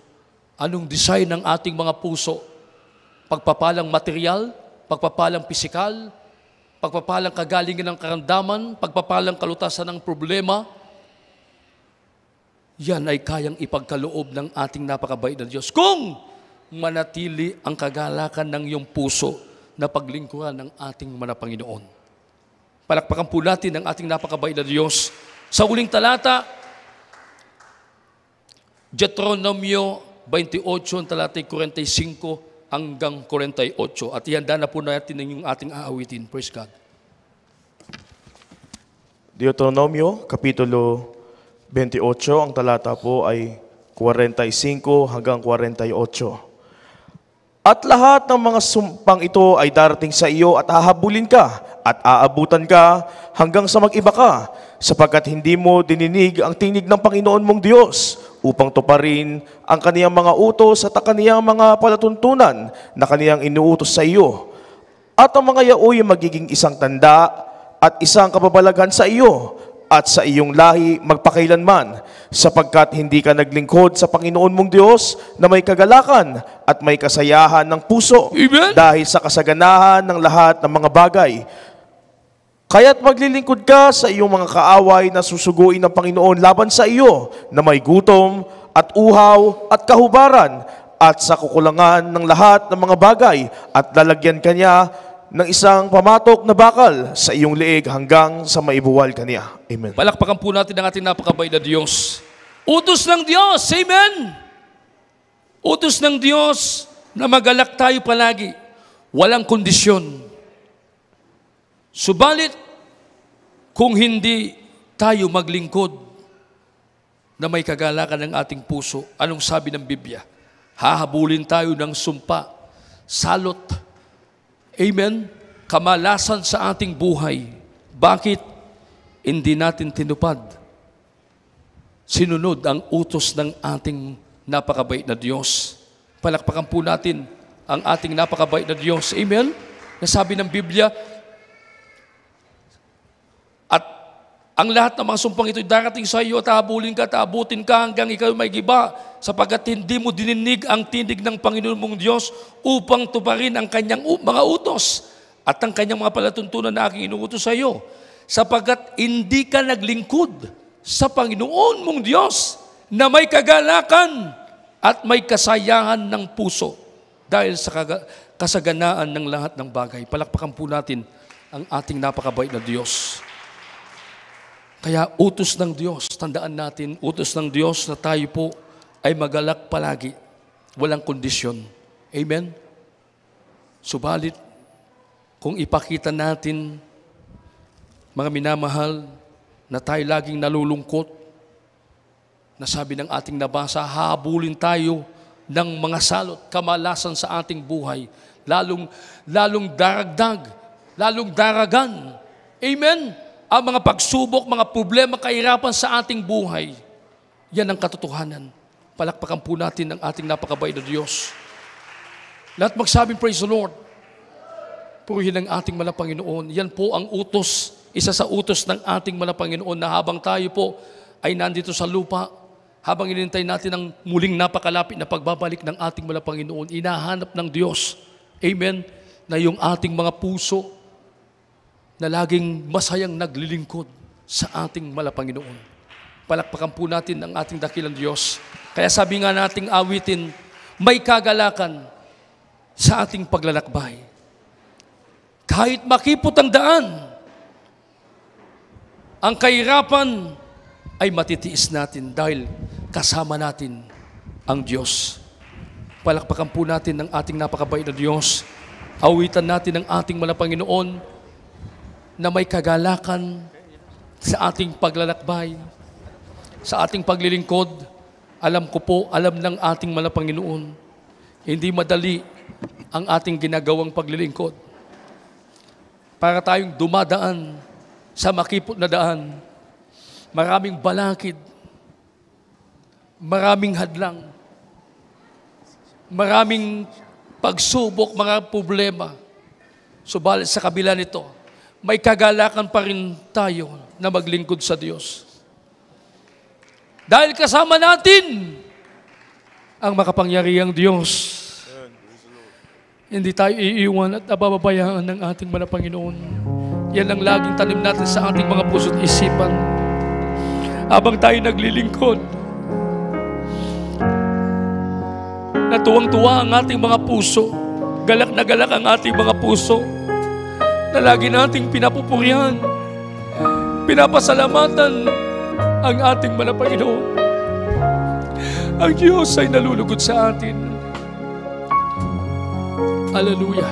Anong design ng ating mga puso? Pagpapalang material, pagpapalang pisikal, pagpapalang kagalingan ng karamdaman, pagpapalang kalutasan ng problema, yan ay kayang ipagkaloob ng ating napakabait na Diyos. Kung manatili ang kagalakan ng iyong puso na paglingkuran ng ating mga Panginoon. Palakpakan po natin ang ating napakabait na Diyos. Sa uling talata, Deuteronomio 28, talatay 45 hanggang 48. At ihanda na po natin yung ating aawitin. Praise God. Deuteronomio, Kapitulo 28, ang talata po ay 45 hanggang 48. At lahat ng mga sumpang ito ay darating sa iyo at hahabulin ka at aabutan ka hanggang sa mag-iba ka, sapagkat hindi mo dininig ang tinig ng Panginoon mong Diyos upang tuparin ang kaniyang mga utos at ang kaniyang mga palatuntunan na kaniyang inuutos sa iyo. At ang mga yaoy magiging isang tanda at isang kababalaghan sa iyo at sa iyong lahi magpakailanman, sapagkat hindi ka naglingkod sa Panginoon mong Diyos na may kagalakan at may kasayahan ng puso. Amen. Dahil sa kasaganahan ng lahat ng mga bagay. Kaya't maglilingkod ka sa iyong mga kaaway na susuguin ng Panginoon laban sa iyo na may gutom at uhaw at kahubaran at sa kukulangan ng lahat ng mga bagay at lalagyan kanya ng isang pamatok na bakal sa iyong leeg hanggang sa maibuwal kaniya. Amen. Palakpakan po natin ang ating napakabait na Diyos. Utos ng Diyos. Amen. Utos ng Diyos na magalak tayo palagi. Walang kondisyon. Subalit, kung hindi tayo maglingkod na may kagalakan ng ating puso, anong sabi ng Biblia? Hahabulin tayo ng sumpa, salot, amen, kamalasan sa ating buhay. Bakit hindi natin tinupad? Sinunod ang utos ng ating napakabait na Diyos. Palakpakan po natin ang ating napakabait na Diyos. Amen? Nasabi ng Biblia, at ang lahat ng mga sumpang ito'y darating sa iyo at hahabulin ka at aabutin ka hanggang ikaw may giba, sapagkat hindi mo dininig ang tinig ng Panginoon mong Diyos upang tuparin ang kanyang mga utos at ang kanyang mga palatuntunan na aking inuutos sa iyo, sapagkat hindi ka naglingkod sa Panginoon mong Diyos na may kagalakan at may kasayahan ng puso dahil sa kasaganaan ng lahat ng bagay. Palakpakan po natin ang ating napakabait na Diyos. Kaya utos ng Diyos, tandaan natin, utos ng Diyos na tayo po ay magalak palagi, walang kondisyon. Amen? Subalit, kung ipakita natin, mga minamahal, na tayo laging nalulungkot, na sabi ng ating nabasa, hahabulin tayo ng mga salot, kamalasan sa ating buhay, lalong daragdag, lalong daragan. Amen? Ang mga pagsubok, mga problema, kahirapan sa ating buhay, yan ang katotohanan. Palakpakan po natin ang ating napakabait na Diyos. Lahat magsabing, praise the Lord. Purihin ang ating mga Panginoon. Yan po ang utos, isa sa utos ng ating mga Panginoon na habang tayo po ay nandito sa lupa, habang inintay natin ang muling napakalapit na pagbabalik ng ating mga Panginoon, inahanap ng Diyos, amen, na yung ating mga puso na laging masayang naglilingkod sa ating mga Panginoon. Palakpakan po natin ang ating dakilang Diyos. Kaya sabi nga nating awitin, may kagalakan sa ating paglalakbay. Kahit makipot ang daan, ang kahirapan ay matitiis natin dahil kasama natin ang Diyos. Palakpakan po natin ang ating napakabait na Diyos. Awitan natin ang ating mga Panginoon na may kagalakan sa ating paglalakbay, sa ating paglilingkod. Alam ko po, alam ng ating mga Panginoon, hindi madali ang ating ginagawang paglilingkod. Para tayong dumadaan sa makipot na daan, maraming balakid, maraming hadlang, maraming pagsubok, mga problema. Subalit sa kabila nito, may kagalakan pa rin tayo na maglingkod sa Diyos. Dahil kasama natin ang makapangyarihang Diyos. Hindi tayo iiwan at nabababayaan ng ating mga Panginoon. Yan ang laging tanim natin sa ating mga puso at isipan. Habang tayo naglilingkod, natuwang-tuwa ang ating mga puso. Galak na galak ang ating mga puso na lagi nating pinapupurihan, pinapasalamatan ang ating mga Panginoon. Ang Diyos ay nalulugod sa atin. Hallelujah.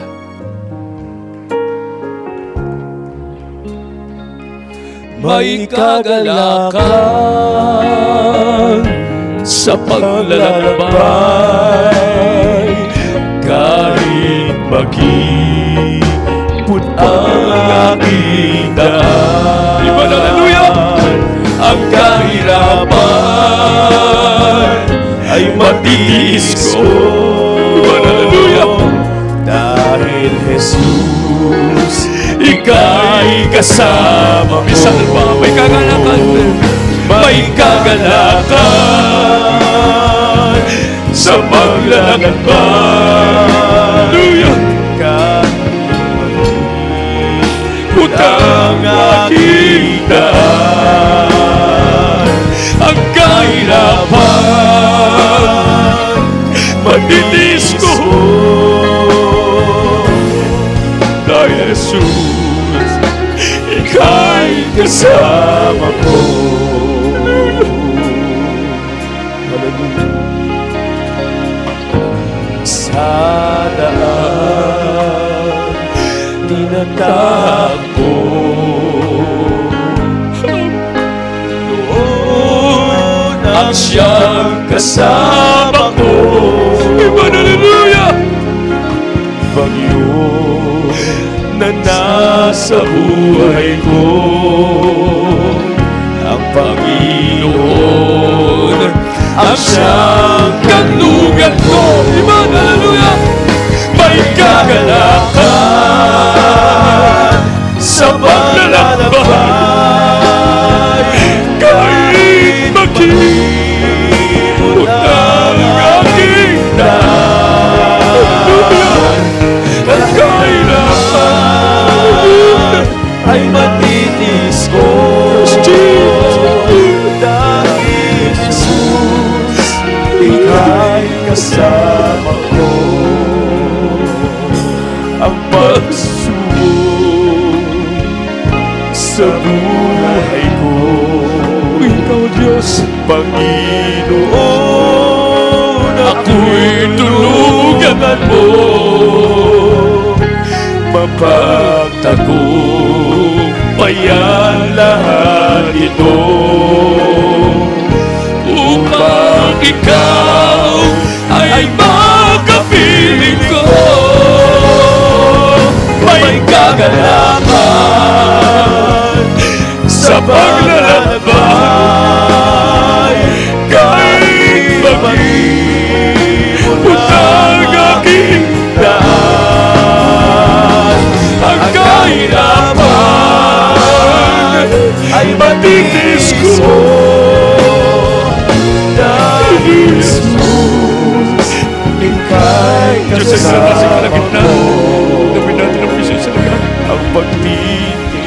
May kagalakan sa paglalakbay kahit mag-ipon ang aking daan. Iba na, hallelujah! Ang kahirapan ay matiis ko. Iba na, hallelujah! Dahil Jesus, ika'y kasama mo. Minsan ba may kagalakan? May kagalakan sa paglalakbay. Hallelujah! Utang aking daan, ang kahirapan matitiis ko. Dahil Jesus, ika'y kasama ko. Sa daan, tinatakbo doon ang siyang kasama ko. Iba, hallelujah! Bagyo na nasa buhay ko, ang Panginoon ang siyang kanlugan ko. Iba, hallelujah! May kagalakan sa paglalakbay kahit mag-ipon ang aking daan. Ang kahirapan ay matitis ko. Dahil Jesus, ika'y kasama ko. Ang pagsubok sa buhay ko, ikaw Diyos, Panginoon, ako'y tulugan mo. Mapagtagumpayan lahat ito upang ikaw ay makapiling ko. May kagalakan sa paglalakbay kahit mag-ipon ang aking daan. Ang kahirapan ay matitis ko. Dahil Jesus, ika'y kasama ko. Ang pagtitiis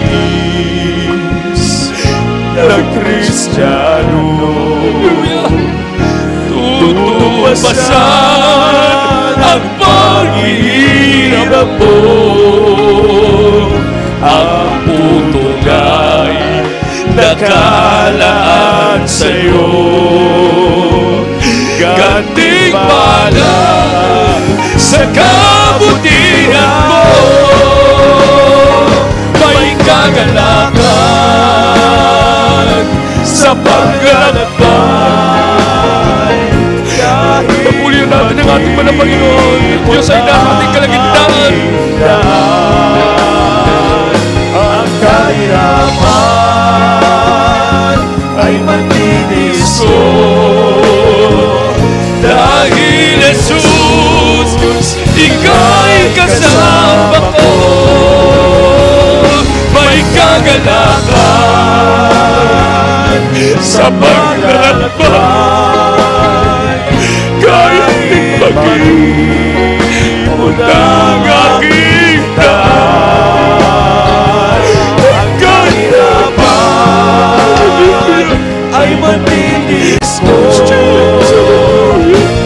ng Kristiyano, tutupasan ang paghihirap mo. Ang putong ay nakalaan sa'yo. Gantimpala sa kabutihan mo. May kagalakan sa paglalakbay kahit papurihan natin ang ating mga Panginoon. Diyos ay nasa ating kalagitnaan. Ang kahirapan ay matitis ko. Dahil Jesus, ika'y kasama ko. May kagalakan sa paglalakbay mag-ibot ang aking daan. Ang kahirapan ay matitis ko,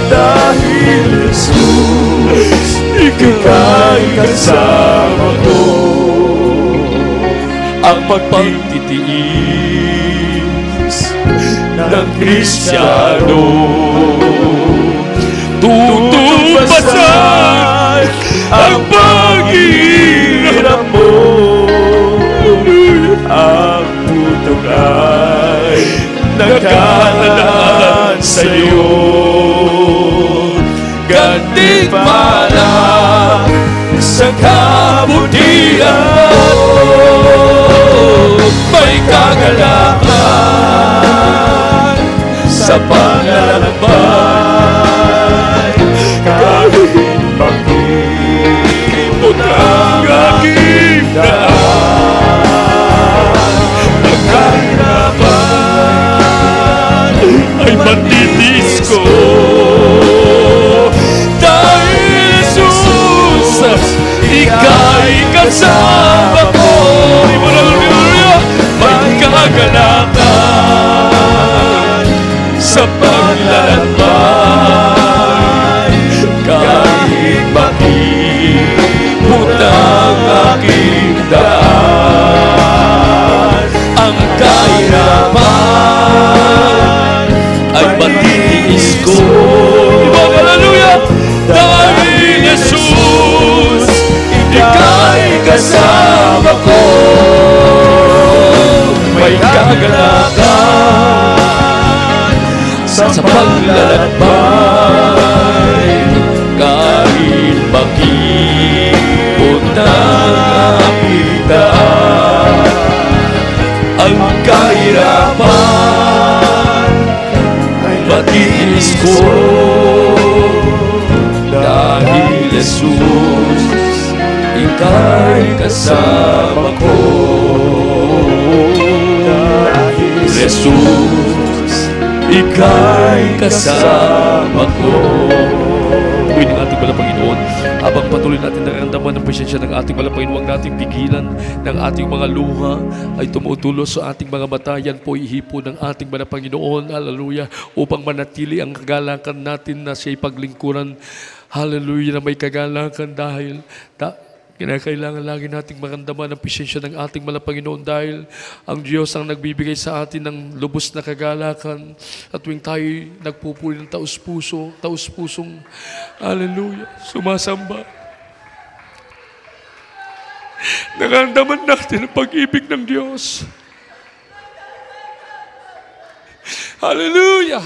dahil Jesus, ika'y kasama ko. Ang pagtitiis ng Kristiyano, tutupasan ang paghihirap mo. Ang putok ay nagkatalaan sa'yo. Gantimpala sa kabutihan mo, may kagalakan sa paglalakbay. Kahit pag-ibot ang aking daan, ang kahirapan ay matitis ko. Dahil Jesus, ika'y kasama ko. May kagalakan sa paglalakbay. Kahit makipot ang aking daan, ang kahirapan ay matitiis ko. Hallelujah! Dahil Jesus, ika'y kasama ko. May kagalakan sa paglalakbay. Kahit makipot ang aking daan, ang kahirapan ay matitis ko. Dahil Jesus, ika'y kasama ko. Dahil Jesus, ika'y kasama ko. Pwede ng ating malang Panginoon, habang patuloy natin nararamdaman ng presensya ng ating malang Panginoon, huwag nating pigilan ng ating mga luha ay tumutulos sa ating mga mata. Yan po ihipo ng ating malang Panginoon, hallelujah, upang manatili ang kagalakan natin na siya'y paglingkuran. Hallelujah, na may kagalakan dahil kinakailangan lagi nating maramdaman ang presensya ng ating malang Panginoon dahil ang Diyos ang nagbibigay sa atin ng lubos na kagalakan at tuwing tayo nagpupuri ng taus-pusong hallelujah, sumasamba. Nararamdaman natin ang pag-ibig ng Diyos. Hallelujah!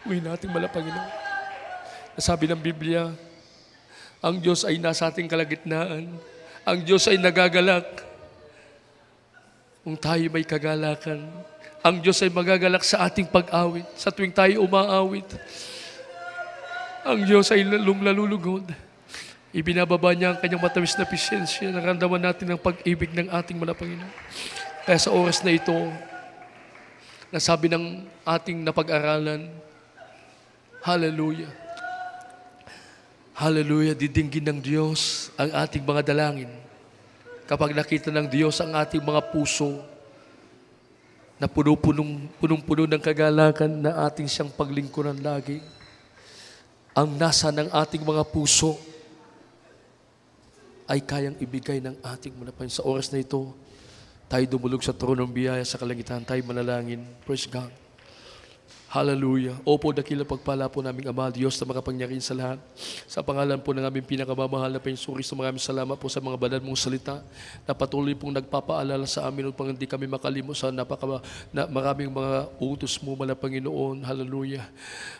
Uwi natin malang Panginoon. Nasabi ng Biblia, ang Diyos ay nasa ating kalagitnaan. Ang Diyos ay nagagalak kung tayo may kagalakan. Ang Diyos ay magagalak sa ating pag-awit, sa tuwing tayo umaawit. Ang Diyos ay lumlalulugod. Ibinababa niya ang kanyang matamis na pisensya. Nararamdaman natin ang pag-ibig ng ating malang Panginoon. Kaya sa oras na ito, nasabi ng ating napag-aralan, hallelujah. Hallelujah, didinggin ng Diyos ang ating mga dalangin. Kapag nakita ng Diyos ang ating mga puso na punong-puno ng kagalakan na ating siyang paglingkuran lagi, ang nasa ng ating mga puso ay kayang ibigay ng ating malang Panginoon. Sa oras na ito, tayo dumulog sa trono ng biyaya sa kalangitan, tayo manalangin. Praise God. Hallelujah. Opo, dakilang pagpala po naming Ama, Diyos na makapangyarihan sa lahat. Sa pangalan po ng aming pinakamamahal na Panginoon, maraming salamat po sa mga banal mong salita na patuloy pong nagpapaalala sa amin upang hindi kami makalimot sa maraming mga utos mo, malang Panginoon. Hallelujah.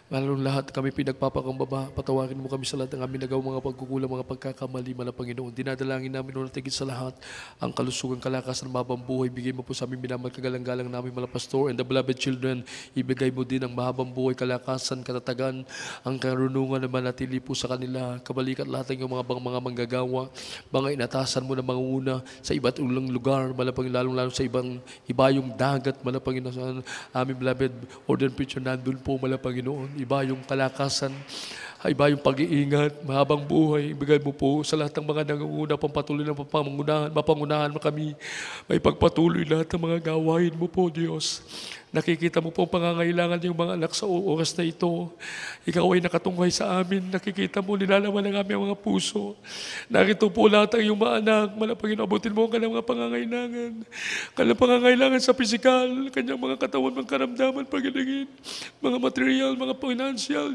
Malalong lahat kami pinagpapakumbaba. Patawarin mo kami sa lahat ng aming nagawang mga pagkukulang, mga pagkakamali, malang Panginoon. Dinadalangin namin noon tigit sa lahat ang kalusugan, kalakasan, mabang buhay. Bigay mo po sa aming minamahal kagalang-galang namin, malang pastor, and the beloved children. Ibigay mo din ng mahabang buhay, kalakasan, katatagan, ang karunungan na manatili po sa kanila, kabalikat lahat ng mga manggagawa, mga inatasan mo na mga una sa iba't ulang lugar, malapang lalong-lalo sa ibayong dagat, malapang inasahan, aming beloved, Ordained Preacher, nandun po, malapang inoon, iba yung kalakasan, iba yung pag-iingat, mahabang buhay, ibigay mo po sa lahat ng mga nangunguna, pampatuloy ng mapangunahan mo kami, may pagpatuloy lahat ng mga gawain mo po, Diyos. Nakikita mo po ang pangangailangan ng mga anak sa oras na ito. Ikaw ay nakatunghay sa amin. Nakikita mo, nilalaman ng aming mga puso. Narito po lahat ang iyong mga anak. Malapang inabutin mo ang kanyang mga pangangailangan. Kanyang pangangailangan sa pisikal, kanyang mga katawan, mga karamdaman, pag-ilingin, mga material, mga financial.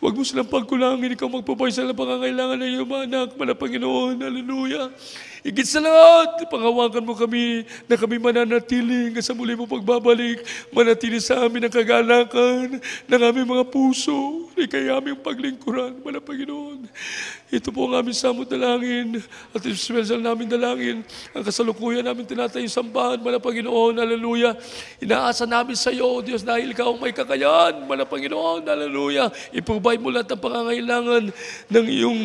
Huwag mo silang pagkulangin. Ikaw magpapay sa pangangailangan ng iyong mga anak. Malapang Panginoon. Hallelujah. Higit sa lahat, panghawakan mo kami na kami mananatili hanggang sa muli mo pagbabalik. Manatili sa amin ang kagalakan ng aming mga puso. Ikay aming paglingkuran, Mana Panginoon. Ito po ang aming samot dalangin at special namin dalangin. Ang kasalukuyan namin tinatayong sambahan, Mana Panginoon. Hallelujah. Inaasa namin sa iyo, Diyos, dahil ikaw ang may kakayahan, Mana Panginoon. Hallelujah. I-provide mo lahat ng pangangailangan ng iyong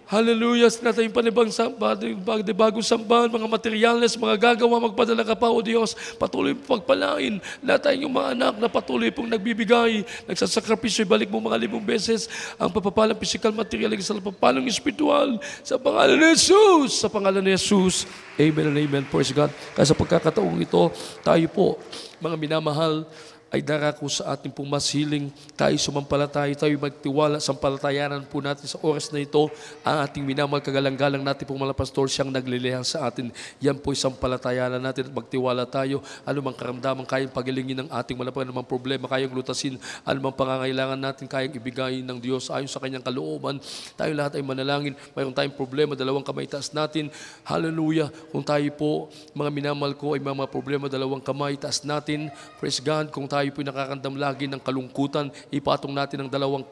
hallelujah, sa natin panibang bagong sambahan, mga materyales, mga gagawa, magpadala ka pa, O Diyos. Patuloy mo pagpalain. Lahat tayong mga anak na patuloy pong nagbibigay, nagsasakripisyo, ibalik mo mga 5 beses ang papapalang physical, material, sa papapalang spiritual, sa pangalan ni Jesus. Sa pangalan ni Jesus. Amen and amen. Praise God. Kaya sa pagkakataong ito, tayo po, mga minamahal, ay darako sa ating pong masiling, tayo sumampalataya, tayo magtiwala, sampalatayanan po natin sa oras na ito, ang ating minamahal kagalang-galang natin pong mga pastor, siyang naglilihang sa atin. Yan po isang palatayanan natin at magtiwala tayo, anumang karamdaman kayang pagilingin ng ating malapan, anumang problema kayang lutasin, anumang pangangailangan natin kayang ibigay ng Diyos ayon sa kanyang kalooban. Tayo lahat ay manalangin, mayroon tayong problema, dalawang kamay taas natin, hallelujah. Kung tayo po, mga minamahal ko, ay mga problema, dalawang kamay taas natin, praise God. Kung tayo po nakakandam lagi ng kalungkutan, ipatong natin ang dalawang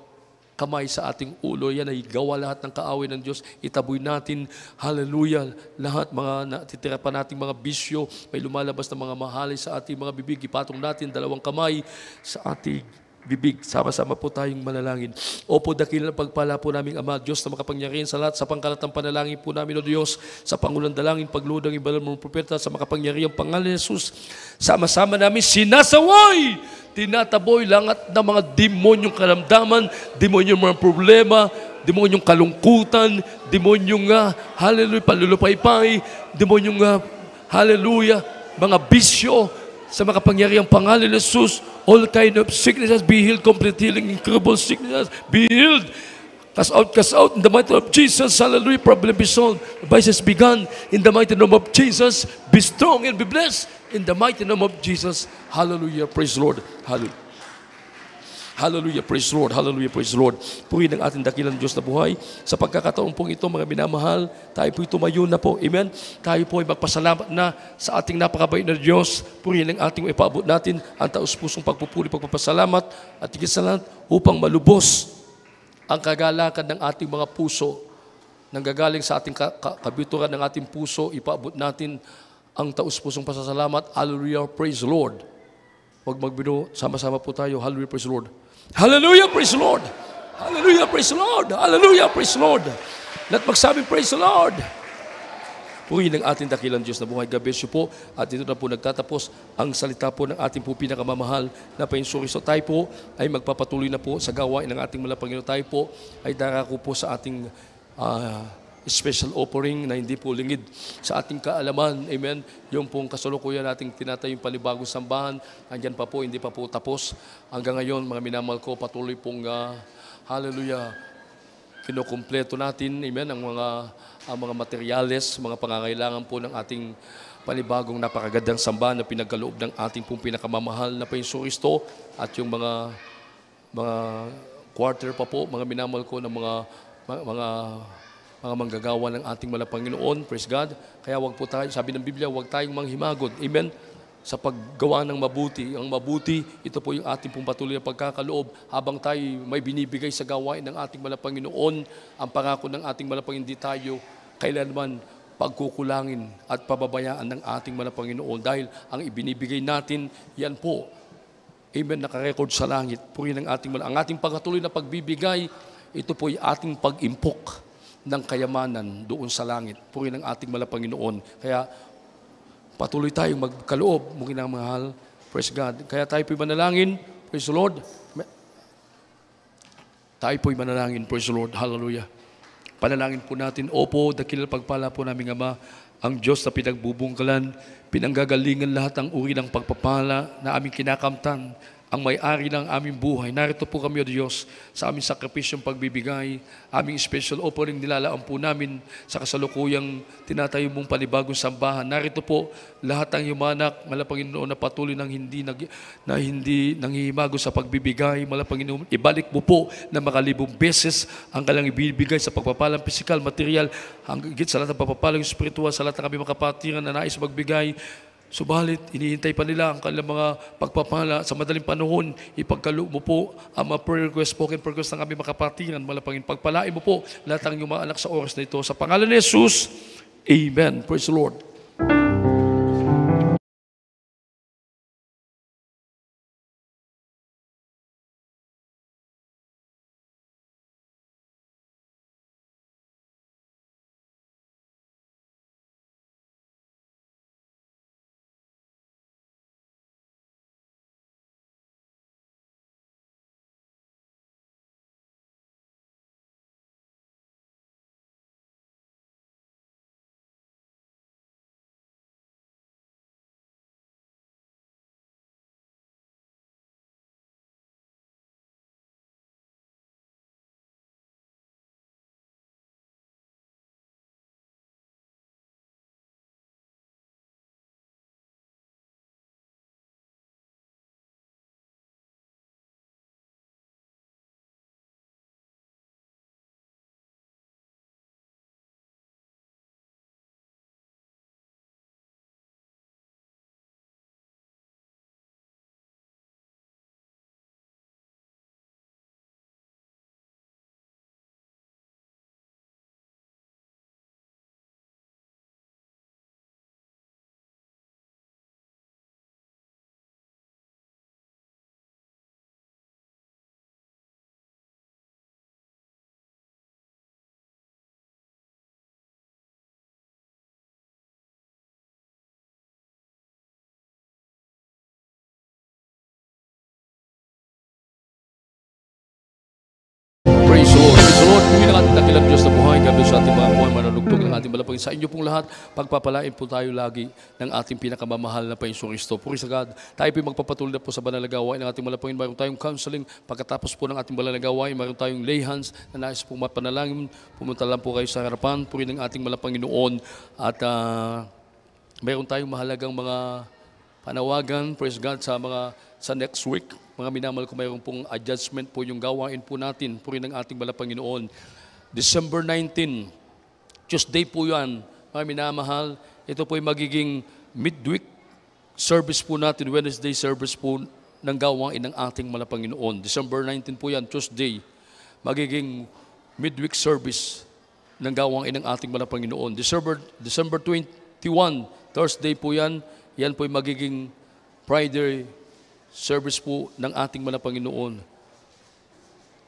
kamay sa ating ulo. Yan ay gawa lahat ng kaaway ng Diyos. Itaboy natin, hallelujah, lahat mga natitira pa nating mga bisyo, may lumalabas na mga mahalay sa ating mga bibig. Ipatong natin dalawang kamay sa ating bibig. Sama-sama po tayong manalangin. Opo, dakilang pagpala po naming Ama, Diyos na makapangyarihan sa lahat, sa pangkalatang panalangin po namin, O Diyos, sa pangulang dalangin, pagludang ibalal mong propeta, sa makapangyarihang pangalan ni Jesus, sama-sama namin sinasaway, tinataboy langat ng mga demonyong karamdaman, demonyong mga problema, demonyong kalungkutan, demonyong hallelujah, palulupaypay, demonyong hallelujah, mga bisyo, sa makapangyarihang pangalan ni Jesus, all kind of sicknesses be healed, complete healing, incurable sicknesses be healed. Cast out in the mighty name of Jesus. Hallelujah. Problem be solved. Vices be gone in the mighty name of Jesus. Be strong and be blessed in the mighty name of Jesus. Hallelujah. Praise the Lord. Hallelujah. Hallelujah, praise the Lord, hallelujah, praise the Lord. Purihin ang ating dakilang Diyos na buhay. Sa pagkakataon pong ito, mga minamahal, tayo po'y tumayo na po, amen. Tayo po'y magpasalamat na sa ating napakabait na Diyos. Purihin ang ating ipaabot natin, ang taus-pusong pagpupuri, pagpapasalamat, at higit sa lahat, upang malubos ang kagalakan ng ating mga puso, nanggagaling sa ating kabituran ng ating puso, ipaabot natin ang taus-pusong pasasalamat. Hallelujah, praise the Lord. Huwag magbino, sama-sama po tayo. Hallelujah, praise the Lord. Hallelujah, praise the Lord. Hallelujah, praise the Lord. Hallelujah, praise the Lord. Lahat magsabing praise the Lord. Purihin ang ating dakilang Diyos na buhay. God bless you po. At dito na po nagtatapos ang salita po ng ating po pinakamamahal na painsuri. So tayo po ay magpapatuloy na po sa gawain ng ating mga Panginoon. Tayo po ay darako po sa ating special offering na hindi po lingid sa ating kaalaman. Amen. Yung pong kasalukuyan nating tinatayong panibagong sambahan, andyan pa po, hindi pa po tapos. Hanggang ngayon, mga minamahal ko, patuloy pong, hallelujah, kinukumpleto natin, amen, ang mga materyales, mga pangangailangan po ng ating panibagong napakagandang sambahan na pinagkaloob ng ating pong pinakamamahal na Painsuristo at yung mga quarter pa po, mga minamahal ko ng mga manggagawa ng ating mga Panginoon. Praise God. Kaya wag po tayo, sabi ng Biblia, wag tayong manghimagod. Amen. Sa paggawa ng mabuti. Ang mabuti, ito po yung ating pong patuloy na pagkakaloob. Habang tayo may binibigay sa gawain ng ating mga Panginoon, ang pangako ng ating mga Panginoon, hindi tayo kailanman pagkukulangin at pababayaan ng ating mga Panginoon. Dahil ang ibinibigay natin, yan po, Amen, nakarecord sa langit. Purihin ang ating pagpatuloy na pagbibigay, ito po ay ating pag-impok ng kayamanan doon sa langit. Purihin ang ating mahal na Panginoon. Kaya patuloy tayong magkaloob, mungkin ang mahal. Praise God. Kaya tayo po'y manalangin. Praise the Lord. Tayo po'y manalangin. Praise the Lord. Hallelujah. Panalangin po natin. Opo, dakil pagpala po naming Ama, ang Diyos na pinagbubungkalan, pinanggagalingan lahat ang uri ng pagpapala na aming kinakamtan, ang may-ari ng aming buhay. Narito po kami, O Diyos, sa aming sakripisyong pagbibigay, aming special offering nilalaan po namin sa kasalukuyang tinatayo mong panibagong sambahan. Narito po lahat ng yumanak, Mala Panginoon, na patuloy ng hindi nanghihimago sa pagbibigay. Mala Panginoon, ibalik mo po na makalibong beses ang kalang ibibigay sa pagpapalang pisikal, material, hanggang sa lahat ng pagpapalang spiritual, sa lahat ng kami makapatiran na nais magbigay. Subalit, hinihintay pa nila ang kanilang mga pagpapala sa madaling panahon. Ipagkaloob mo po ang mga prayer request, spoken prayer request ng aming makapatiran. Malapangin, pagpalain mo po lahat ng iyong mga anak sa oras na ito. Sa pangalan ni Jesus, Amen. Praise the Lord. Praise the Lord. Praise the Lord. Purihin ang ating dakilang Diyos na buhay. Gabi sa ating mga buhay, mananugtog ng ating malapangin. Sa inyo pong lahat, pagpapalain po tayo lagi ng ating pinakamamahal na Panginoong Kristo. Praise God. Tayo po magpapatuloy na po sa banal na gawain ng ating malapangin. Mayroon tayong counseling. Pagkatapos po ng ating banal na gawain, mayroon tayong lay hands na nais pong mapanalangin. Pumunta lang po kayo sa harapan. Purihin ang ating malapangin noon. At mayroon tayong mahalagang mga panawagan. Praise God sa next week. Mga minamahal ko, mayroon pong adjustment po yung gawain po natin. Purihin ang ating Panginoon. December 19, Tuesday po yan. Mga minamahal, ito po yung magiging midweek service po natin, Wednesday service po ng gawain ng ating Panginoon. December 19 po yan, Tuesday. Magiging midweek service ng gawain ng ating Panginoon. December 21, Thursday po yan. Yan po yung magiging Friday service po ng ating Panginoon.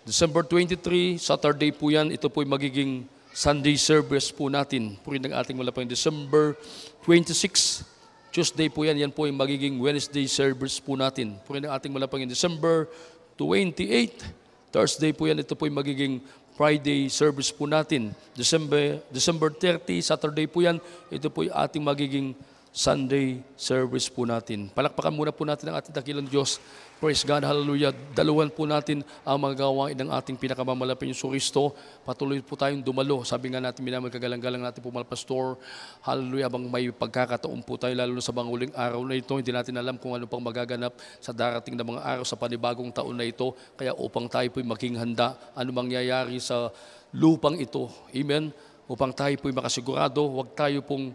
December 23, Saturday po yan. Ito po yung magiging Sunday service po natin. Purihin ng ating Panginoon. December 26, Tuesday po yan. Yan po yung magiging Wednesday service po natin. Purihin ng ating Panginoon. December 28, Thursday po yan. Ito po yung magiging Friday service po natin. December 30, Saturday po yan. Ito po yung ating magiging Sunday service po natin. Palakpakan muna po natin ang ating dakilang Diyos. Praise God, hallelujah. Daluhan po natin ang mga gawain ng ating pinakamamalapit yung Kristo. Patuloy po tayong dumalo. Sabi nga natin, minamahal kagalang-galang natin po mga pastor. Hallelujah, bang may pagkakataon po tayo, lalo na sa mga uling araw na ito. Hindi natin alam kung ano pang magaganap sa darating na mga araw sa panibagong taon na ito. Kaya upang tayo po'y maging handa, ano mangyayari sa lupang ito. Amen? Upang tayo po'y makasigurado, huwag tayo pong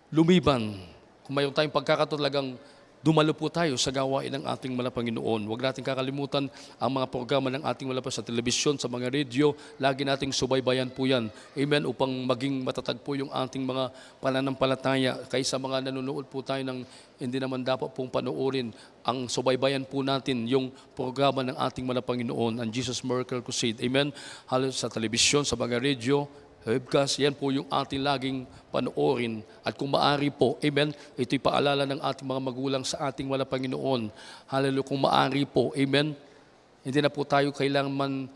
lumiban. Kung mayroon tayong pagkakataon talagang dumalo po tayo sa gawain ng ating mahal na Panginoon. Huwag natin kakalimutan ang mga programa ng ating mahal sa telebisyon, sa mga radio. Lagi nating subaybayan po yan. Amen? Upang maging matatag po yung ating mga pananampalataya. Kaysa mga nanonood po tayo ng hindi naman dapat pong panoorin. Ang subaybayan po natin yung programa ng ating mahal na Panginoon, ang Jesus Miracle Crusade. Amen? Halos sa telebisyon, sa mga radio, webcast, yan po yung ating laging panoorin. At kung maaari po, amen, ito'y paalala ng ating mga magulang sa ating wala Panginoon. Hallelujah, kung maaari po, amen, hindi na po tayo kailangan man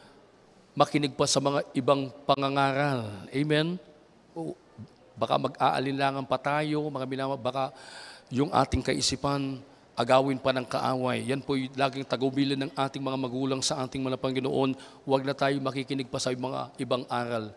makinig pa sa mga ibang pangangaral. Amen? O, baka mag-aalinlangan pa tayo, mga minamahal, baka yung ating kaisipan, agawin pa ng kaaway. Yan po yung laging tagubilin ng ating mga magulang sa ating mga Panginoon. Huwag na tayo makikinig pa sa mga ibang aral.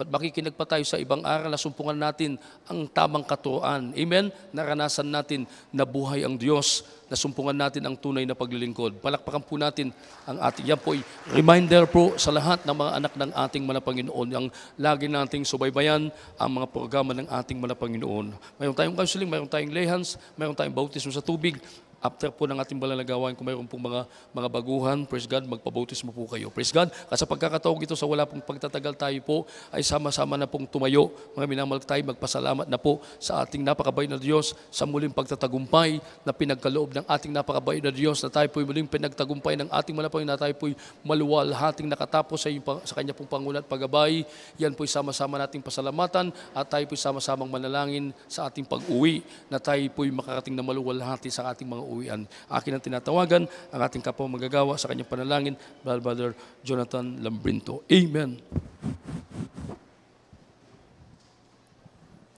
At makikinig pa tayo sa ibang aral, nasumpungan natin ang tamang katuroan. Amen? Naranasan natin na buhay ang Diyos, nasumpungan natin ang tunay na paglilingkod. Palakpakan po natin ang ating, yan po ay reminder po sa lahat ng mga anak ng ating mga Panginoon, ang lagi nating subaybayan ang mga programa ng ating mga Panginoon. Mayroon tayong counseling, mayroon tayong lay hands, mayroon tayong bautismo sa tubig. After po ng ating balalagawan, kung mayroon pong mga baguhan, praise God, magpabautismo po kayo. Praise God. At sa pagkakataong ito, sa wala pong pagtatagal tayo po, ay sama-sama na pong tumayo. Mga minamahal tayo, magpasalamat na po sa ating napakabait na Diyos sa muling pagtatagumpay na pinagkaloob ng ating napakabait na Diyos, na tayo po'y muling pinagtagumpay ng ating malapang, na tayo po'y maluwalhating nakatapos sa kanya pong pangulat paggabay. Yan po'y sama-sama nating pasalamatan at tayo po'y sama-samang manalangin sa ating pag-uwi, na tayo po'y makarating na maluwalhati sa ating mga uwian. Akin ang tinatawagan ang ating kapwa magagawa sa kanyang panalangin, Brother Jonathan Lambrinto. Amen.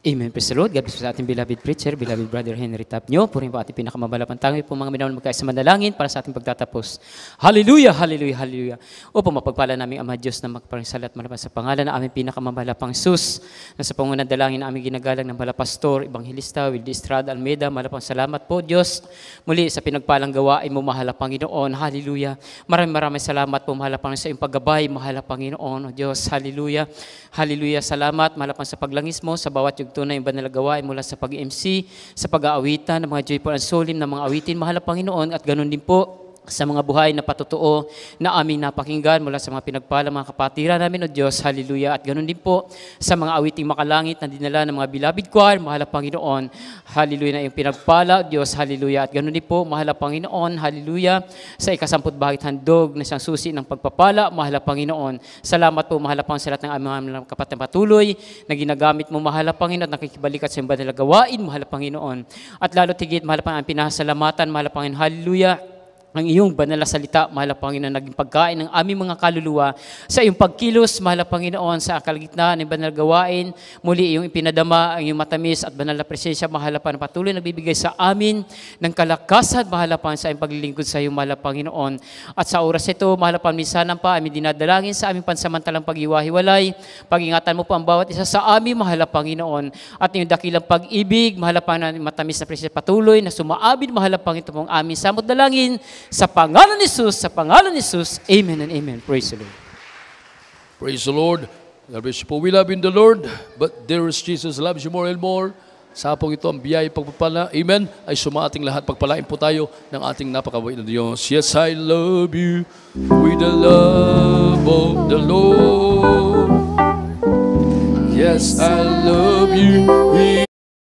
Amen. Praise the Lord. God bless po sa ating beloved preacher, beloved Brother Henry Tapnyo. Purihin po ating pinakamabalapang tangoy po mga minamahal magkaisa manalangin para sa ating pagtatapos. Hallelujah! Hallelujah! Hallelujah! Opo, mapagpala namin Ama Diyos na magparinsalat malaban sa pangalan ng aming pinakamabalapang sus, na sa pangunan dalangin na aming ginagalang ng Balapastor, Evangelista, Wildy Estrada Almeida. Malapang salamat po Diyos muli sa pinagpalang gawain mo, mahal na Panginoon. Hallelujah! Maraming salamat po, mahal na Panginoon, sa iyong paggabay, mahal na Panginoon. O Diyos, hallelujah! Hallelujah! Salamat, mahal na sa paglangis mo, sa bawat yung tunay yung banal na gawain mula sa pag-MC, sa pag-aawitan ng mga joyful and solemn na mga awitin, mahal na Panginoon, at ganun din po sa mga buhay na patotoo na aming napakinggan mula sa mga pinagpala mga kapatiran namin, O Diyos, hallelujah. At ganun din po sa mga awiting makalangit na dinala ng mga beloved choir, mahal na Panginoon, hallelujah, na yung pinagpala, O Diyos, hallelujah. At ganun din po, mahal na Panginoon, hallelujah, sa ikasamput bahit handog na siyang susi ng pagpapala, mahal na Panginoon. Salamat po, mahal na Panginoon, sa lahat ng aming kapatid na patuloy na ginagamit mo, mahal na Panginoon, at nakikibalikat sa iyong banal na gawain, mahal na Panginoon. At lalo tigit, mahal na Panginoon, ang pinasalamatan, mahal na Panginoon, hallelujah, ang iyong banal na salita, mahal na Panginoon, naging pagkain ng aming mga kaluluwa sa iyong pagkilos, mahal na Panginoon, sa kalagitnaan ng banal na gawain. Muli iyong ipinadama, ang iyong matamis at banal na presensya, mahal na Panginoon, patuloy nagbibigay sa amin ng kalakasan, mahal na Panginoon, sa iyong paglilingkod sa iyong, mahal na Panginoon. At sa oras ito, mahal na Panginoon, minsanan pa, aming dinadalangin sa aming pansamantalang pag-iwahiwalay. Pag-ingatan mo po ang bawat isa sa amin, mahal na Panginoon. At iyong dakilang pag-ibig, mahal na Panginoon, matamis na presensya patuloy na sumaabid, mahal na Panginoon, mong aming samot dalangin. Sa pangalan ni Jesus, sa pangalan ni Jesus, amen and amen. Praise the Lord. Praise the Lord. God bless you po. We love in the Lord, but dearest Jesus loves you more and more. Sa hapong ito, ang biyaya pagpapala, amen, ay sumaating lahat. Pagpalain po tayo ng ating napakabait na Diyos. Yes, I love you with the love of the Lord. Yes, I love you with